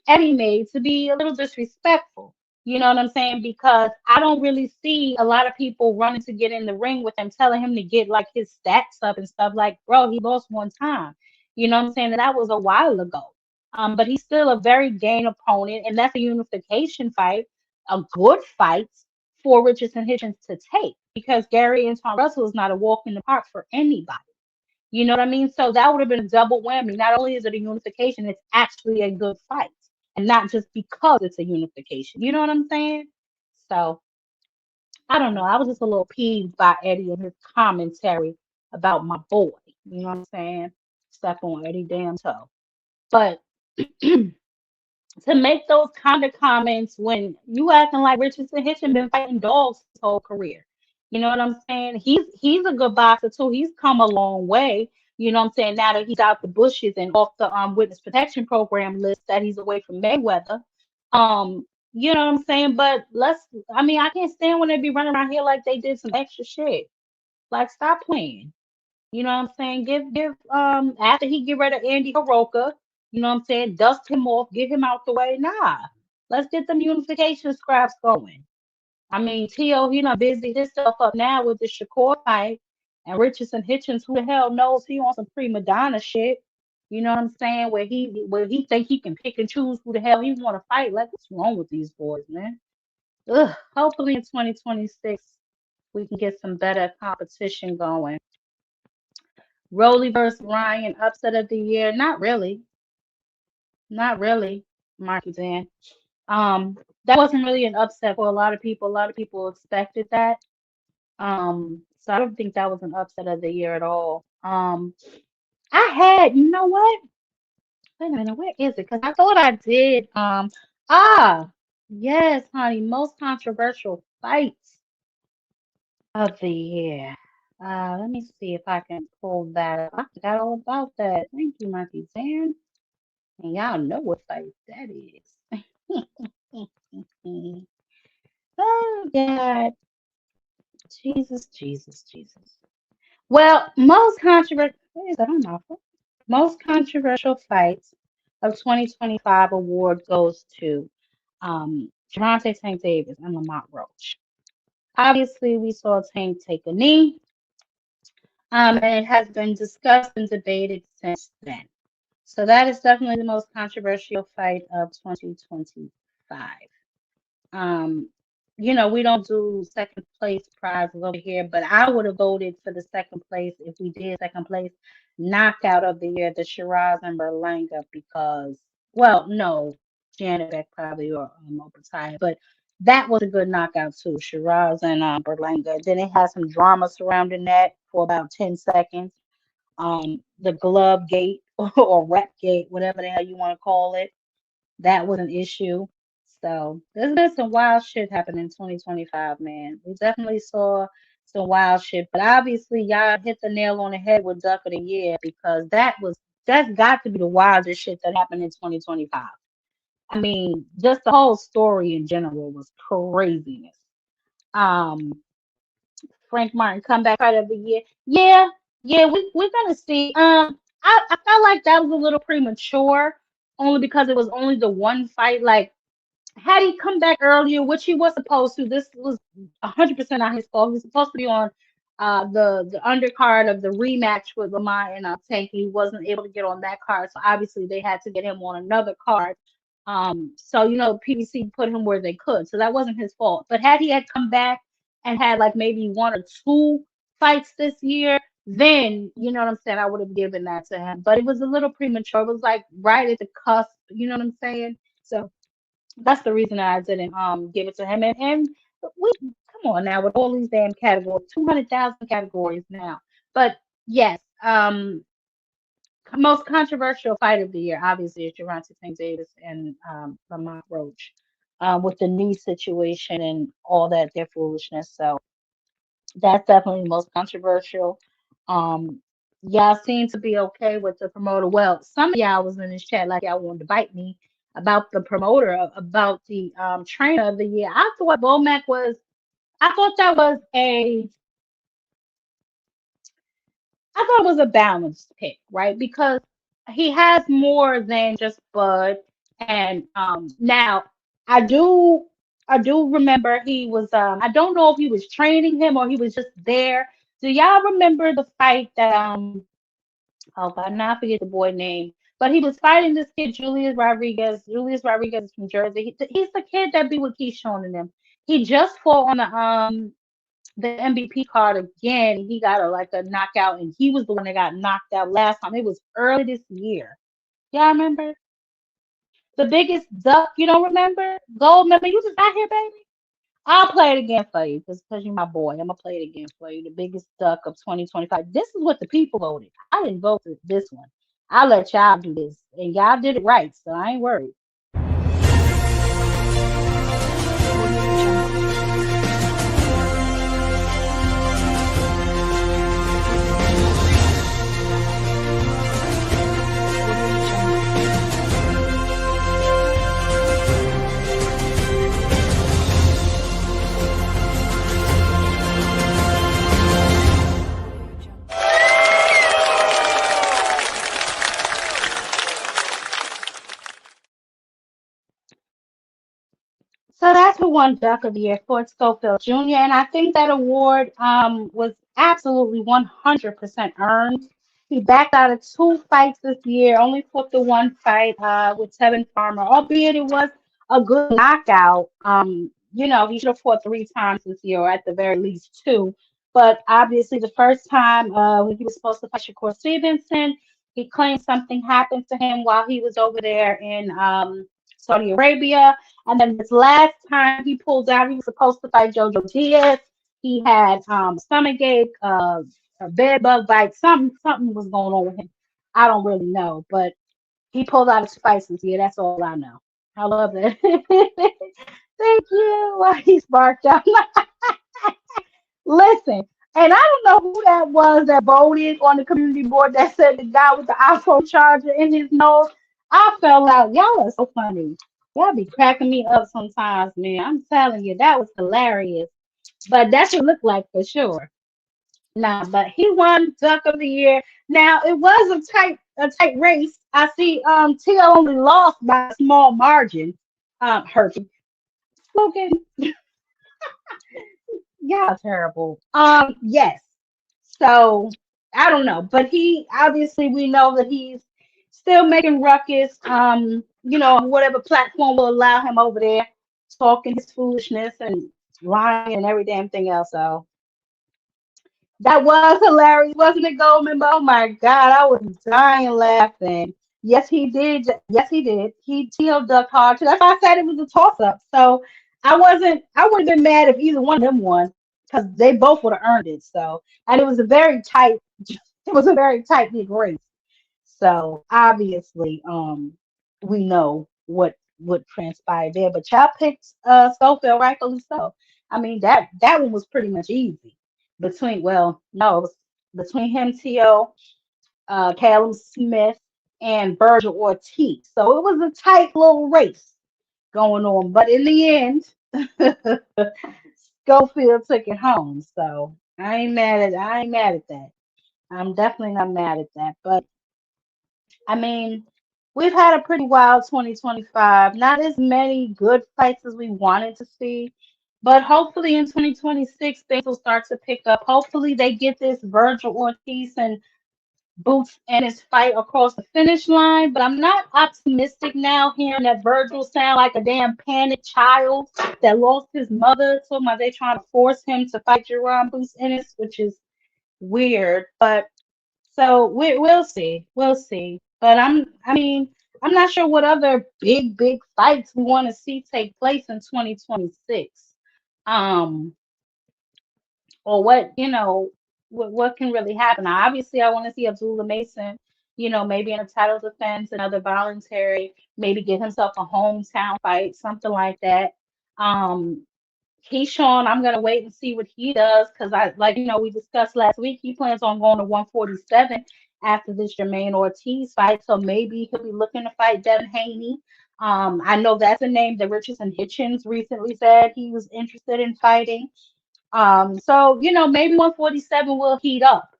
Eddie made to be a little disrespectful. You know what I'm saying? Because I don't really see a lot of people running to get in the ring with him, telling him to get like his stats up and stuff. Like, bro, he lost one time. You know what I'm saying? And that was a while ago. But he's still a very game opponent, and that's a unification fight, a good fight for Richardson Hitchens to take because Gary Anton Russell is not a walk in the park for anybody. You know what I mean? So that would have been a double whammy. Not only is it a unification, it's actually a good fight. And not just because it's a unification. You know what I'm saying? So I don't know. I was just a little peeved by Eddie and his commentary about my boy. You know what I'm saying? Step on Eddie damn toe. But to make those kind of comments when you acting like Richardson Hitchens been fighting dogs his whole career. You know what I'm saying? He's a good boxer too. He's come a long way. You know what I'm saying? Now that he's out the bushes and off the witness protection program list, that he's away from Mayweather. You know what I'm saying? But I can't stand when they be running around here like they did some extra shit. Like, stop playing. You know what I'm saying? Give after he get rid of Andy Hiroka, you know what I'm saying? Dust him off, get him out the way. Nah. Let's get them unification scraps going. I mean, T.O., he done busy himself up now with the Shakur fight and Richardson Hitchens, who the hell knows he on some prima donna shit. You know what I'm saying? Where he think he can pick and choose who the hell he wanna fight. Like, what's wrong with these boys, man? Ugh. Hopefully in 2026 we can get some better competition going. Rolly versus Ryan, upset of the year. Not really. Not really, Marky Dan. That wasn't really an upset for a lot of people. A lot of people expected that. So I don't think that was an upset of the year at all. You know what? Wait a minute, where is it? Because I thought I did. Yes, honey, most controversial fights of the year. Let me see if I can pull that up. I forgot all about that. Thank you, Marky Dan. And y'all know what fight that is. Oh, God. Jesus, Jesus, Jesus. Well, most controversial, where is that on my phone? Most controversial fights of 2025 award goes to Gervonta Tank Davis and Lamont Roach. Obviously, we saw Tank take a knee, and it has been discussed and debated since then. So that is definitely the most controversial fight of 2025. Um, we don't do second place prizes over here, but I would have voted for the second place if we did second place knockout of the year, the Shiraz and Berlanga, because, well, no, Janet Beck probably or Obertai, but that was a good knockout too, Shiraz and Berlanga. Then it had some drama surrounding that for about 10 seconds. The glove gate or rap gate, whatever the hell you want to call it, that was an issue. So there's been some wild shit happen in 2025, man. We definitely saw some wild shit, but obviously y'all hit the nail on the head with Duck of the Year because that's got to be the wildest shit that happened in 2025. I mean, just the whole story in general was craziness. Um, Frank Martin comeback fight of the year. Yeah, yeah, we're gonna see. I felt like that was a little premature, only because it was only the one fight. Like, had he come back earlier, which he was supposed to, this was 100% not his fault. He was supposed to be on the undercard of the rematch with Lamar and Tank. He wasn't able to get on that card, so obviously they had to get him on another card. So PBC put him where they could, so that wasn't his fault. But had he had come back and had like maybe one or two fights this year, then you know what I'm saying, I would have given that to him. But it was a little premature. It was like right at the cusp, you know what I'm saying? So that's the reason I didn't give it to him. And we come on now with all these damn categories, 200,000 categories now. But yes, most controversial fight of the year, obviously, is Gervonta Tank Davis and Lamont Roach, with the knee situation and all that their foolishness. So that's definitely the most controversial. Um, y'all seem to be okay with the promoter. Well, some of y'all was in this chat like y'all wanted to bite me about the promoter, about the trainer of the year. I thought Bomac was. I thought that was a I thought it was a balanced pick, right? Because he has more than just Bud. And now I do I do remember he was I don't know if he was training him or he was just there. Do y'all remember the fight that oh God, now I forget the boy name, but he was fighting this kid Julius Rodriguez. Julius Rodriguez is from Jersey. He's the kid that be with Keyshawn and them. He just fought on the MVP card again. He got a knockout, and he was the one that got knocked out last time. It was early this year. Y'all remember the biggest duck? You don't remember? Gold member, you just got here, baby. I'll play it again for you because you're my boy. I'm gonna play it again for you. The biggest duck of 2025. This is what the people voted. I didn't vote for this one. I'll let y'all do this, and y'all did it right, so I ain't worried. So that's who won Duck of the Year, Ford Schofield Jr. And I think that award was absolutely 100% earned. He backed out of two fights this year, only fought the one fight with Tevin Farmer, albeit it was a good knockout. He should have fought three times this year, or at the very least two. But obviously, the first time when he was supposed to fight Shakur Stevenson, he claimed something happened to him while he was over there in Saudi Arabia. And then this last time he pulled out, he was supposed to fight Jojo Diaz. He had stomach ache, a bed bug bite, something was going on with him. I don't really know, but he pulled out his spices. Yeah, that's all I know. I love that. Thank you. Why he sparked up. Listen, and I don't know who that was that voted on the community board that said the guy with the iPhone charger in his nose. I fell out. Y'all are so funny. Y'all be cracking me up sometimes, man. I'm telling you, that was hilarious. But that's what it looked like for sure. Nah, but he won Duck of the Year. Now it was a tight race. I see Teal only lost by a small margin. Hershey. Logan, y'all terrible. Yes. So I don't know, but he obviously we know that he's still making ruckus. Whatever platform will allow him over there talking his foolishness and lying and every damn thing else. So that was hilarious, wasn't it, Goldman? Oh my God, I was dying laughing. Yes, he did. Yes, he did. He tealed ducked hard too. That's why I said it was a toss up. So I wouldn't have been mad if either one of them won because they both would have earned it. So, and it was a very tight, it was a very tight knit race. So obviously, we know what transpired there. But y'all picked Schofield, rightfully so. I mean that one was pretty much easy no, it was between him, T.O., Callum Smith, and Virgil Ortiz. So it was a tight little race going on. But in the end, Schofield took it home. So I ain't mad at that. I'm definitely not mad at that. But I mean, we've had a pretty wild 2025. Not as many good fights as we wanted to see, but hopefully in 2026 things will start to pick up. Hopefully they get this Virgil Ortiz and Boots and his fight across the finish line. But I'm not optimistic now, hearing that Virgil sound like a damn panicked child that lost his mother. So much they trying to force him to fight Jerome Boots Ennis, which is weird. But so we'll see. We'll see. But I'm not sure what other big fights we want to see take place in 2026. Um, or what, what can really happen. Now, obviously, I want to see Abdullah Mason, maybe in a title defense, another voluntary, maybe get himself a hometown fight, something like that. Um, Keyshawn, I'm gonna wait and see what he does because we discussed last week, he plans on going to 147 after this Jermaine Ortiz fight, so maybe he'll be looking to fight Devin Haney. I know that's a name that Richardson Hitchens recently said he was interested in fighting. So maybe 147 will heat up.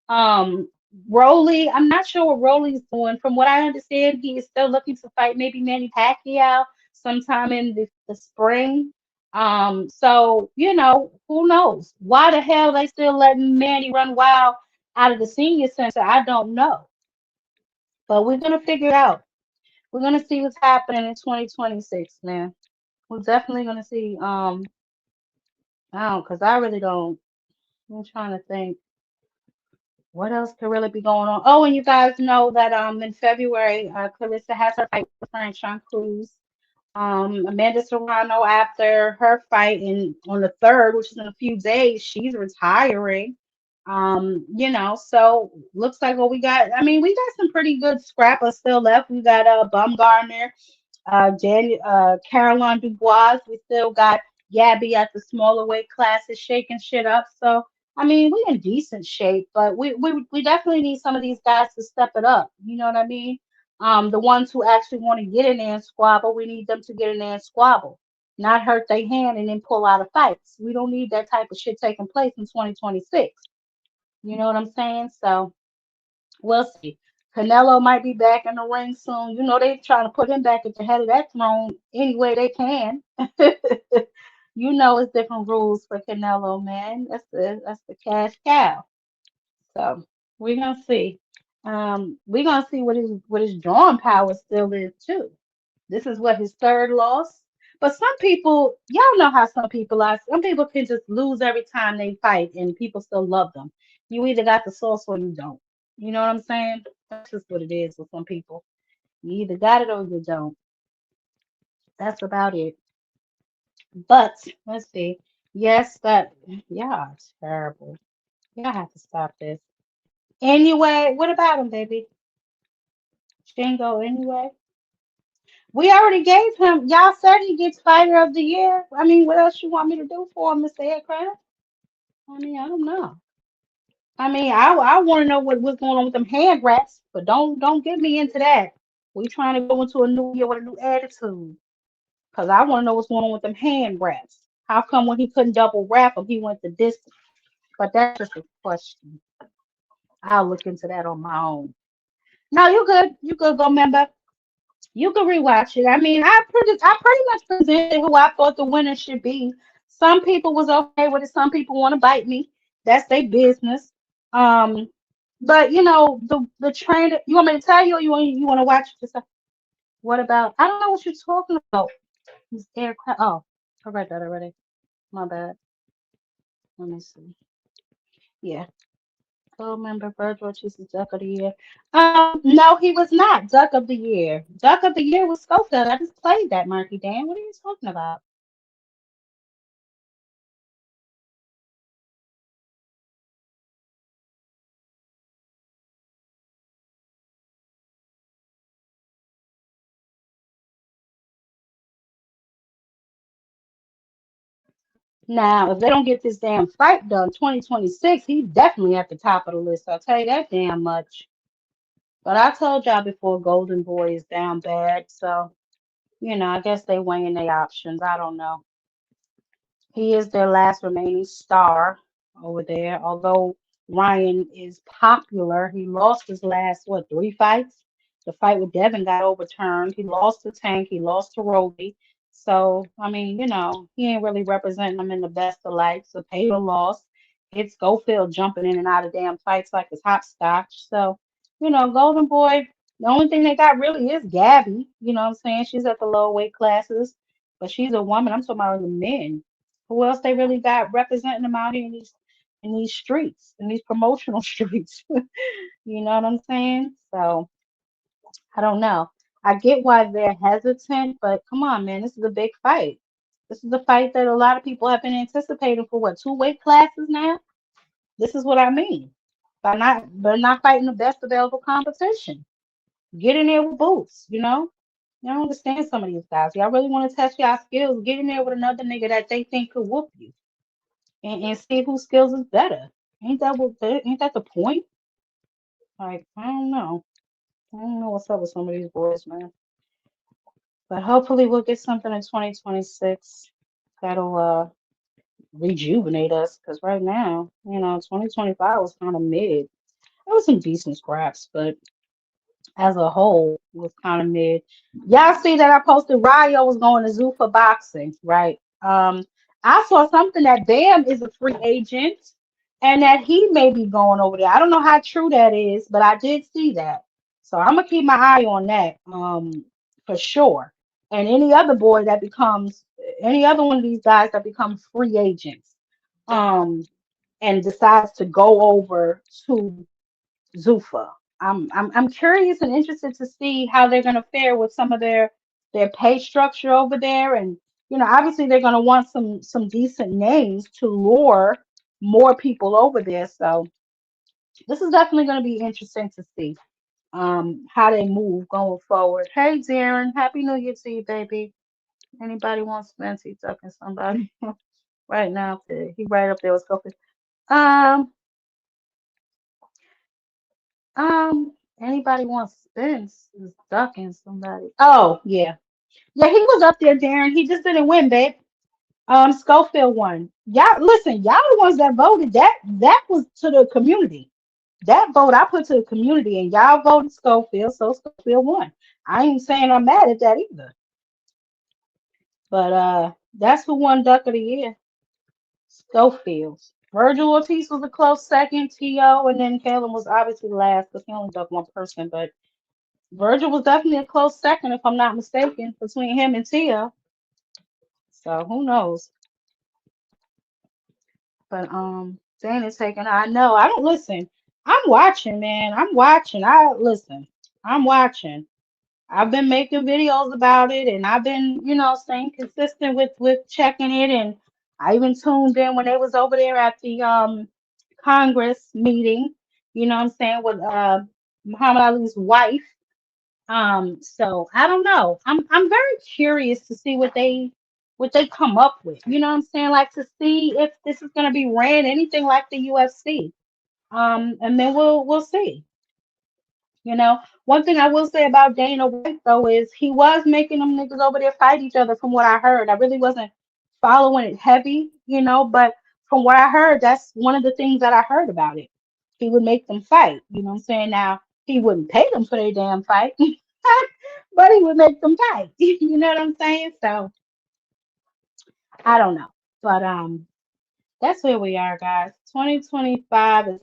Um, Rolly, I'm not sure what Rolly's doing. From what I understand, he is still looking to fight maybe Manny Pacquiao sometime in the spring. So who knows? Why the hell they still letting Manny run wild out of the senior center? I don't know. But we're gonna figure it out. We're gonna see what's happening in 2026, man. We're definitely gonna see. I don't, cause I really don't. I'm trying to think. What else could really be going on? Oh, and you guys know that in February, Clarissa has her fight with Franchon Cruz. Amanda Serrano after her fight on the third, which is in a few days, she's retiring. So looks like what we got. I mean, we got some pretty good scrappers still left. We got Bumgarner, Caroline Dubois. We still got Gabby at the smaller weight classes shaking shit up. So I mean, we in decent shape, but we definitely need some of these guys to step it up. You know what I mean? The ones who actually want to get in there and squabble, we need them to get in there and squabble, not hurt their hand and then pull out of fights. We don't need that type of shit taking place in 2026. You know what I'm saying? So we'll see. Canelo might be back in the ring soon. They're trying to put him back at the head of that throne any way they can. It's different rules for Canelo, man. That's the cash cow. So we're gonna see. We're gonna see what his drawing power still is too. This is what his third loss. But some people, y'all know how some people are. Some people can just lose every time they fight, and people still love them. You either got the sauce or you don't. You know what I'm saying? That's just what it is with some people. You either got it or you don't. That's about it. But let's see. Yes, that yeah, it's terrible. Y'all have to stop this. Anyway, what about him, baby? Shingo, anyway. We already gave him, y'all said he gets fighter of the year. I mean, what else you want me to do for him, Mr. Aircraft? I mean, I don't know. I mean, I want to know what's going on with them hand wraps, but don't get me into that. We trying to go into a new year with a new attitude. Because I want to know what's going on with them hand wraps. How come when he couldn't double wrap them, he went the distance? But that's just a question. I'll look into that on my own. No, you good. You good, go member. You can rewatch it. I mean, I pretty much presented who I thought the winner should be. Some people was okay with it. Some people want to bite me. That's their business. Um, but the trainer. You want me to tell you, or you want to watch it yourself? What about? I don't know what you're talking about. This aircraft. Oh, I read that already. My bad. Let me see. Yeah. Gold member Virgil chooses Duck of the Year. No, he was not Duck of the Year. Duck of the Year was Schofield. I just played that, Marky Dan. What are you talking about? Now, if they don't get this damn fight done 2026, he's definitely at the top of the list. I'll tell you that damn much. But I told y'all before Golden Boy is down bad, so I guess they weighing their options. I don't know. He is their last remaining star over there. Although Ryan is popular, he lost his last, what, three fights? The fight with Devin got overturned. He lost to Tank. He lost to Roby. So, I mean, he ain't really representing them in the best of lights. So, Taylor lost. It's Schofield jumping in and out of damn fights like it's hopscotch. So, Golden Boy, the only thing they got really is Gabby. You know what I'm saying? She's at the lower weight classes, but she's a woman. I'm talking about the men. Who else they really got representing them out here in these streets, in these promotional streets? You know what I'm saying? So I don't know. I get why they're hesitant, but come on, man, this is a big fight. This is a fight that a lot of people have been anticipating for what, two weight classes now? This is what I mean by not fighting the best available competition. Get in there with boots, you know. I don't understand some of these guys. Y'all really want to test y'all skills? Get in there with another nigga that they think could whoop you, and see whose skills is better. Ain't that the point? Like, I don't know. I don't know what's up with some of these boys, man. But hopefully we'll get something in 2026 that'll rejuvenate us. Because right now, 2025 was kind of mid. There was some decent scraps, but as a whole was kind of mid. Y'all see that I posted Ryo was going to zoo for boxing, right? I saw something that Bam is a free agent and that he may be going over there. I don't know how true that is, but I did see that. So I'm gonna keep my eye on that, for sure. And any other one of these guys that becomes free agents, um, and decides to go over to Zufa. I'm curious and interested to see how they're gonna fare with some of their pay structure over there, and obviously they're gonna want some decent names to lure more people over there. So this is definitely gonna be interesting to see how they move going forward. Hey Darren, happy New Year to you, baby. Anybody wants fancy talking somebody right now? He right up there with Sophie. Um, Anybody wants Spence is ducking somebody. Oh, yeah. Yeah, he was up there, Darren. He just didn't win, babe. Schofield won. Y'all listen, y'all the ones that voted. That was to the community. That vote I put to the community and y'all voted Schofield, so Schofield won. I ain't saying I'm mad at that either. But that's who won Duck of the Year. Schofield. Virgil Ortiz was a close second, T.O., and then Kalen was obviously last because he only ducked one person, but Virgil was definitely a close second, if I'm not mistaken, between him and Tia. So who knows? But Dana's taking. I know. I don't listen. I'm watching, man. I'm watching. I listen. I'm watching. I've been making videos about it, and I've been, staying consistent with checking it. And I even tuned in when they was over there at the Congress meeting. You know what I'm saying, with Muhammad Ali's wife. So I don't know. I'm very curious to see what they come up with. You know what I'm saying? Like to see if this is gonna be ran anything like the UFC. And then we'll see. One thing I will say about Dana White though is he was making them niggas over there fight each other from what I heard. I really wasn't following it heavy, but from what I heard, that's one of the things that I heard about it. He would make them fight, you know what I'm saying? Now, he wouldn't pay them for their damn fight, but he would make them fight. You know what I'm saying? So I don't know. But that's where we are, guys. 2025 is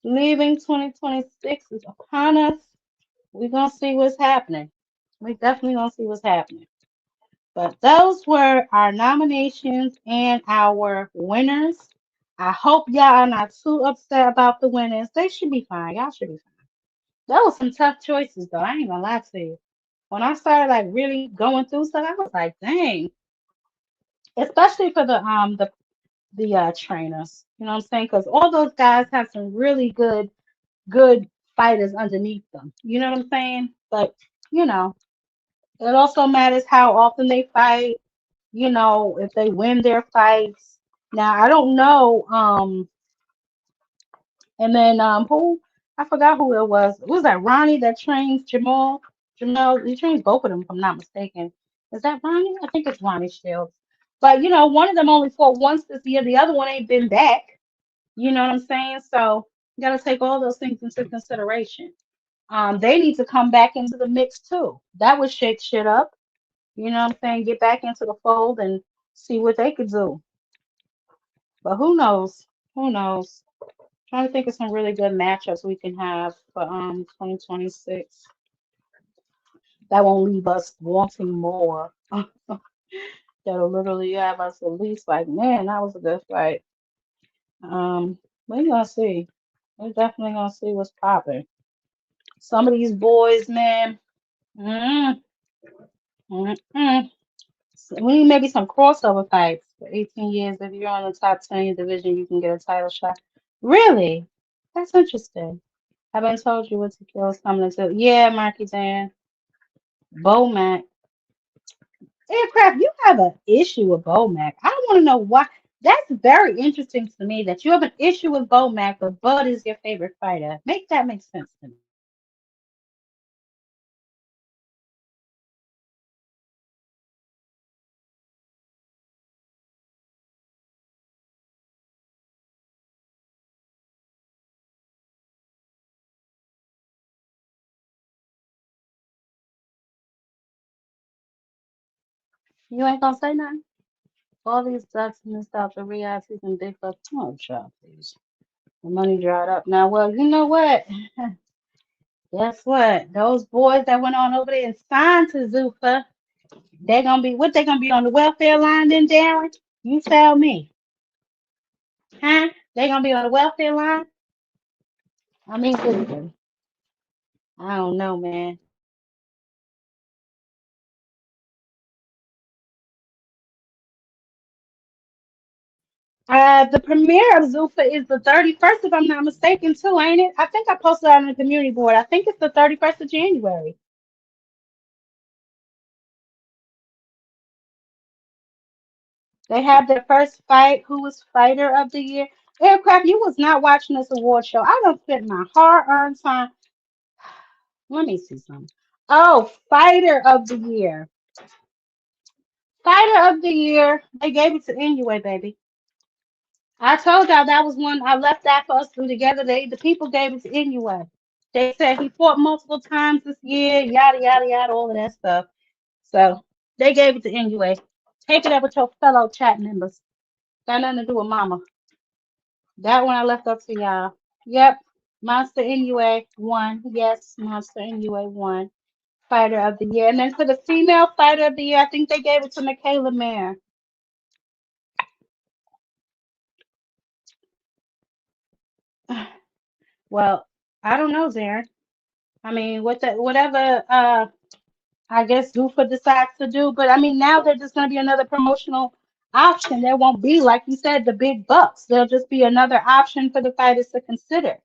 leaving, 2026 is upon us. We're gonna see what's happening. We definitely gonna see what's happening. But those were our nominations and our winners. I hope y'all are not too upset about the winners. They should be fine. Y'all should be fine. That was some tough choices though. I ain't gonna lie to you. When I started like really going through stuff, I was like, dang. Especially for the trainers. You know what I'm saying? Because all those guys have some really good fighters underneath them. You know what I'm saying? But you know, it also matters how often they fight, if they win their fights. Now I don't know, and then who I forgot who it was. Was that Ronnie that trains Jamal? Jamal, he trains both of them if I'm not mistaken. Is that Ronnie? I think it's Ronnie Shields. But one of them only fought once this year, the other one ain't been back. You know what I'm saying? So you gotta take all those things into consideration. They need to come back into the mix too. That would shake shit up. You know what I'm saying? Get back into the fold and see what they could do. But who knows? Who knows? Trying to think of some really good matchups we can have for 2026 that won't leave us wanting more. That'll literally have us at least like, man, that was a good fight. We're gonna see. We're definitely gonna see what's popping. Some of these boys, man. Mm, mm, mm. We need maybe some crossover fights for 18 years. If you're on the top 10 in your division, you can get a title shot. Really? That's interesting. I've been told you what to kill is coming to. Yeah, Marky Dan. Bomac. Aircraft, you have an issue with Bomac. I want to know why. That's very interesting to me that you have an issue with Bomac, but Bud is your favorite fighter. Make that make sense to me. You ain't gonna say nothing? All these ducks and stuff, the reactions and big bucks. Oh, child, please. The money dried up now. Well, you know what? Guess what? Those boys that went on over there and signed to Zuffa, they're gonna be what? They gonna be on the welfare line then, Darren? You tell me, huh? They gonna be on the welfare line? I mean, listen, I don't know, man. The premiere of Zuffa is the 31st, if I'm not mistaken, too, ain't it? I think I posted on the community board. I think it's the 31st of January. They have their first fight. Who was fighter of the year? Aircraft, you was not watching this award show. I done spent my hard-earned time. Let me see something. Oh, fighter of the year. Fighter of the year. They gave it to Inoue, baby. I told y'all that was one I left that for us to do together. The people gave it to Inoue. They said he fought multiple times this year, yada yada yada, all of that stuff. So they gave it to Inoue. Take it up with your fellow chat members. Got nothing to do with mama. That one I left up to y'all. Yep. Monster Inoue won. Yes, Monster Inoue won. Fighter of the year. And then for the female fighter of the year, I think they gave it to Michaela Mayer. Well, I don't know, Zarin. I mean, whatever I guess Zuffa decides to do, but I mean now there's just gonna be another promotional option. There won't be, like you said, the big bucks. There'll just be another option for the fighters to consider,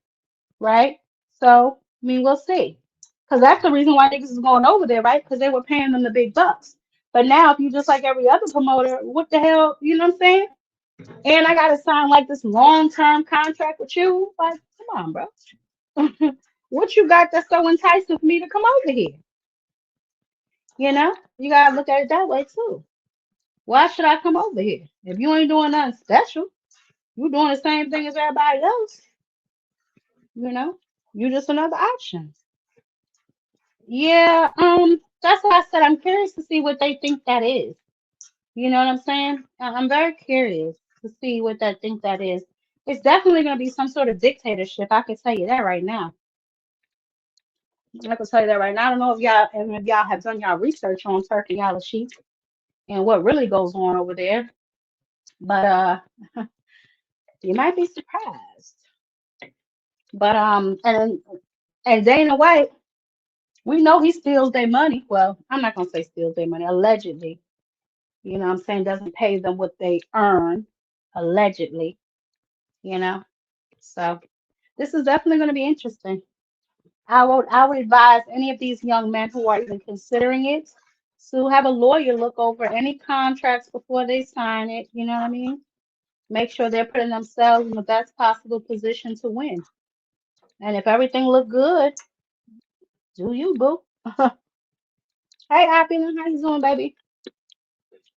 right? So, I mean, we'll see. Because that's the reason why niggas is going over there, right? Because they were paying them the big bucks. But now, if you just like every other promoter, what the hell, you know what I'm saying? And I gotta sign like this long-term contract with you. Like, come on, bro. What you got that's so enticing for me to come over here? You know, you gotta look at it that way too. Why should I come over here? If you ain't doing nothing special, you doing the same thing as everybody else, you know, you just another option. Yeah, that's why I said I'm curious to see what they think that is. You know what I'm saying? I'm very curious to see what they think that is. It's definitely gonna be some sort of dictatorship. I can tell you that right now. I can tell you that right now. I don't know if y'all have done y'all research on Turkey Al Sheikh and what really goes on over there, but you might be surprised. But and Dana White, we know he steals their money. Well, I'm not gonna say steals their money, allegedly. You know what I'm saying? Doesn't pay them what they earn, allegedly, you know. So this is definitely gonna be interesting. I would advise any of these young men who are even considering it to have a lawyer look over any contracts before they sign it, you know what I mean? Make sure they're putting themselves in the best possible position to win. And if everything look good, do you, boo? Hey, Happy, how you doing, baby?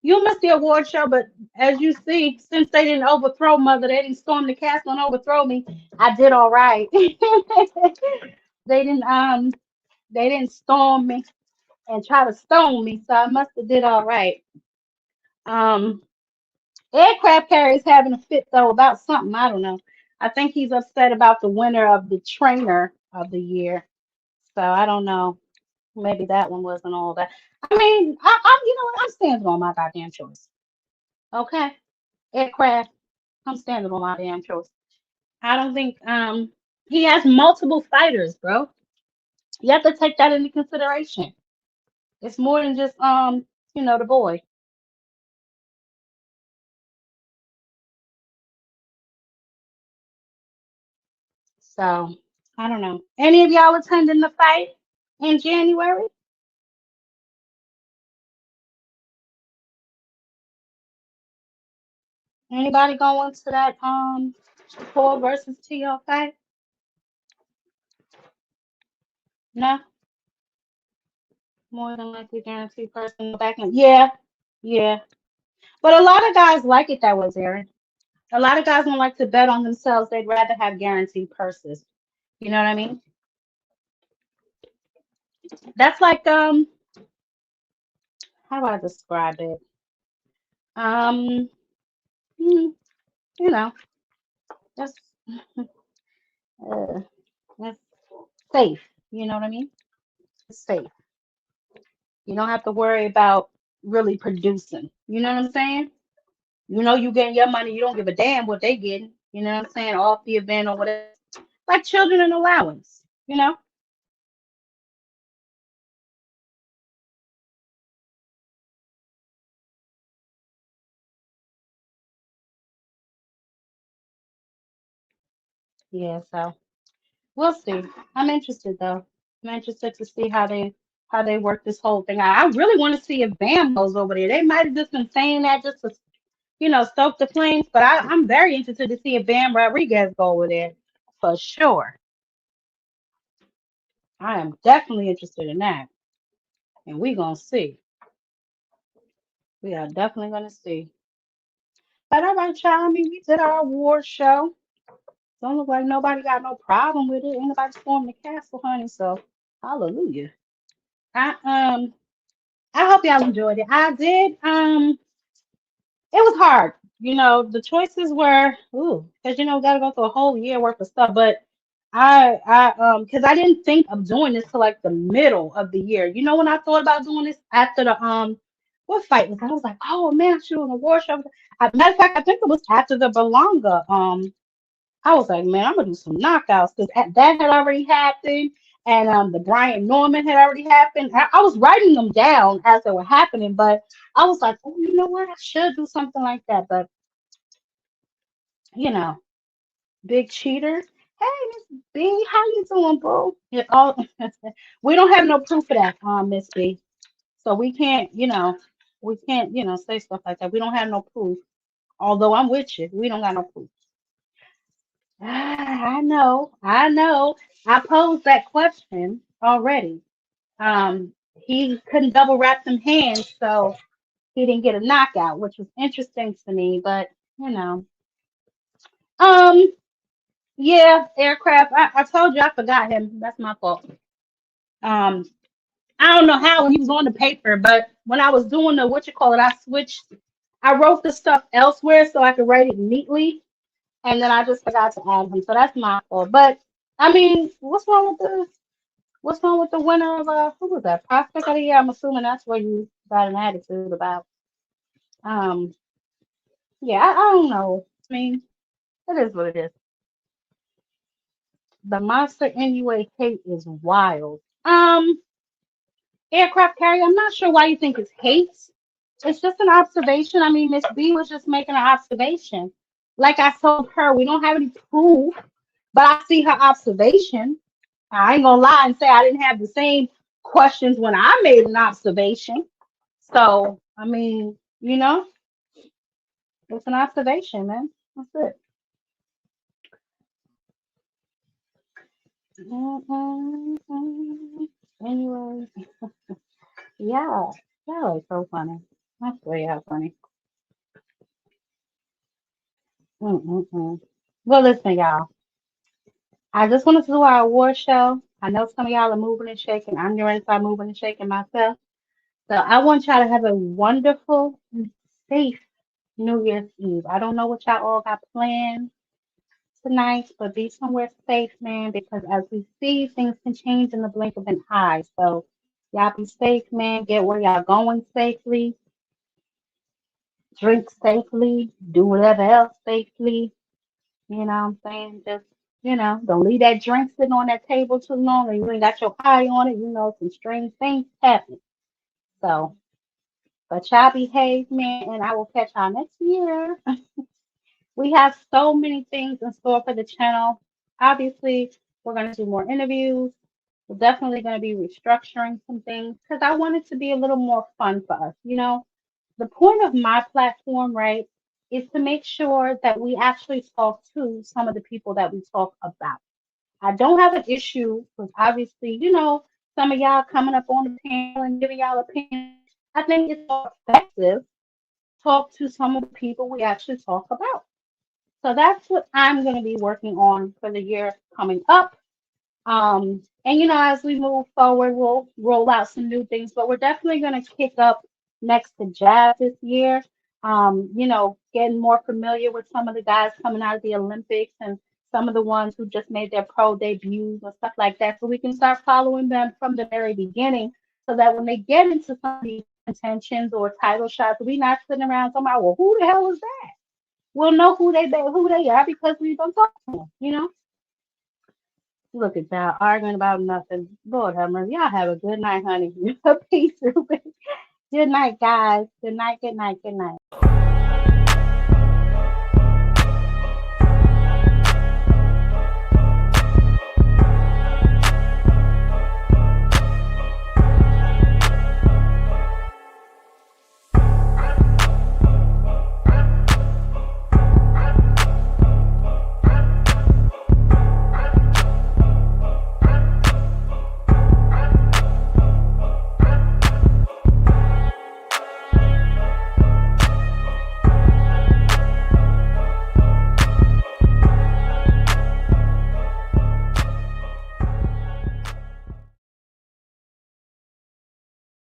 You missed the award show, but as you see, since they didn't overthrow Mother, they didn't storm the castle and overthrow me. I did all right. They didn't they didn't storm me and try to stone me, so I must have did all right. Um, Aircraft carrier's having a fit though about something. I don't know. I think he's upset about the winner of the trainer of the year. So I don't know. Maybe that one wasn't all that. I mean, you know what? I'm standing on my goddamn choice. Okay, Aircraft. I'm standing on my damn choice. I don't think he has multiple fighters, bro. You have to take that into consideration. It's more than just the boy. So I don't know. Any of y'all attending the fight in January? Anybody going to that Paul versus T.O. fight? No, more than likely guaranteed person back in. Yeah, yeah. But a lot of guys like it that way, Aaron. A lot of guys don't like to bet on themselves. They'd rather have guaranteed purses. You know what I mean? That's like how do I describe it? Um, you know, that's uh, that's safe. You know what I mean? It's safe. You don't have to worry about really producing. You know what I'm saying? You know you getting your money. You don't give a damn what they getting. You know what I'm saying? Off the event or whatever. Like children and allowance. You know? Yeah. So we'll see. I'm interested though. I'm interested to see how they work this whole thing out. I really want to see if Bam goes over there. They might have just been saying that just to stoke the flames. But I'm very interested to see if Bam Rodriguez go over there for sure. I am definitely interested in that, and we gonna see. We are definitely gonna see. But all right, y'all. I mean, we did our award show. Don't look like nobody got no problem with it. Ain't nobody storming the castle, honey. So hallelujah. I I hope y'all enjoyed it. I did. It was hard. The choices were, ooh, because we got to go through a whole year worth of stuff. But because I didn't think of doing this till like the middle of the year. When I thought about doing this after the what fight was? I was like, oh man, I should do an award show. Matter of fact, I think it was after the Belonga. I was like, man, I'm gonna do some knockouts because that had already happened, and the Brian Norman had already happened. I was writing them down as they were happening, but I was like, oh, you know what? I should do something like that. But you know, big cheater. Hey, Miss B, how you doing, boo? We don't have no proof of that, Miss B. So we can't say stuff like that. We don't have no proof. Although I'm with you, we don't got no proof. I know, I know. I posed that question already. He couldn't double wrap them hands, so he didn't get a knockout, which was interesting to me. But you know, um, yeah, aircraft. I told you I forgot him. That's my fault. Um, I don't know how he was on the paper, but when I was doing the what you call it, I switched. I wrote the stuff elsewhere so I could write it neatly, and then I just forgot to add him. So that's my fault. But I mean, what's wrong with the winner of who was that? Prospect of the year? I'm assuming that's what you got an attitude about. Um, yeah, I don't know. I mean, it is what it is. The monster anyway hate is wild. Aircraft carrier, I'm not sure why you think it's hate. It's just an observation. I mean, Miss B was just making an observation. Like I told her, we don't have any proof, but I see her observation. I ain't gonna lie and say I didn't have the same questions when I made an observation. So, I mean, it's an observation, man. That's it. Mm-mm-mm. Anyway, yeah, that was so funny. I swear, yeah, funny. Mm-mm-mm. Well, listen, y'all. I just wanted to do our award show. I know some of y'all are moving and shaking. I'm going to start moving and shaking myself. So I want y'all to have a wonderful, and safe New Year's Eve. I don't know what y'all all got planned tonight, but be somewhere safe, man, because as we see, things can change in the blink of an eye. So y'all be safe, man. Get where y'all going safely, drink safely, do whatever else safely. You know what I'm saying? Just, don't leave that drink sitting on that table too long and you ain't got your eye on it. Some strange things happen. So, but y'all behave, man, and I will catch y'all next year. We have so many things in store for the channel. Obviously, we're going to do more interviews. We're definitely going to be restructuring some things because I want it to be a little more fun for us. The point of my platform, right, is to make sure that we actually talk to some of the people that we talk about. I don't have an issue with obviously, some of y'all coming up on the panel and giving y'all opinions. I think it's more effective talk to some of the people we actually talk about. So that's what I'm going to be working on for the year coming up. And as we move forward, we'll roll out some new things, but we're definitely going to kick up next to jazz this year. Getting more familiar with some of the guys coming out of the Olympics and some of the ones who just made their pro debuts and stuff like that, so we can start following them from the very beginning, so that when they get into some of these contentions or title shots, we're not sitting around talking about, well, who the hell is that? We'll know who they are because we don't talk to them. Look at that, arguing about nothing. Lord have mercy. Y'all have a good night, honey. Peace. Good night, guys. Good night, good night, good night.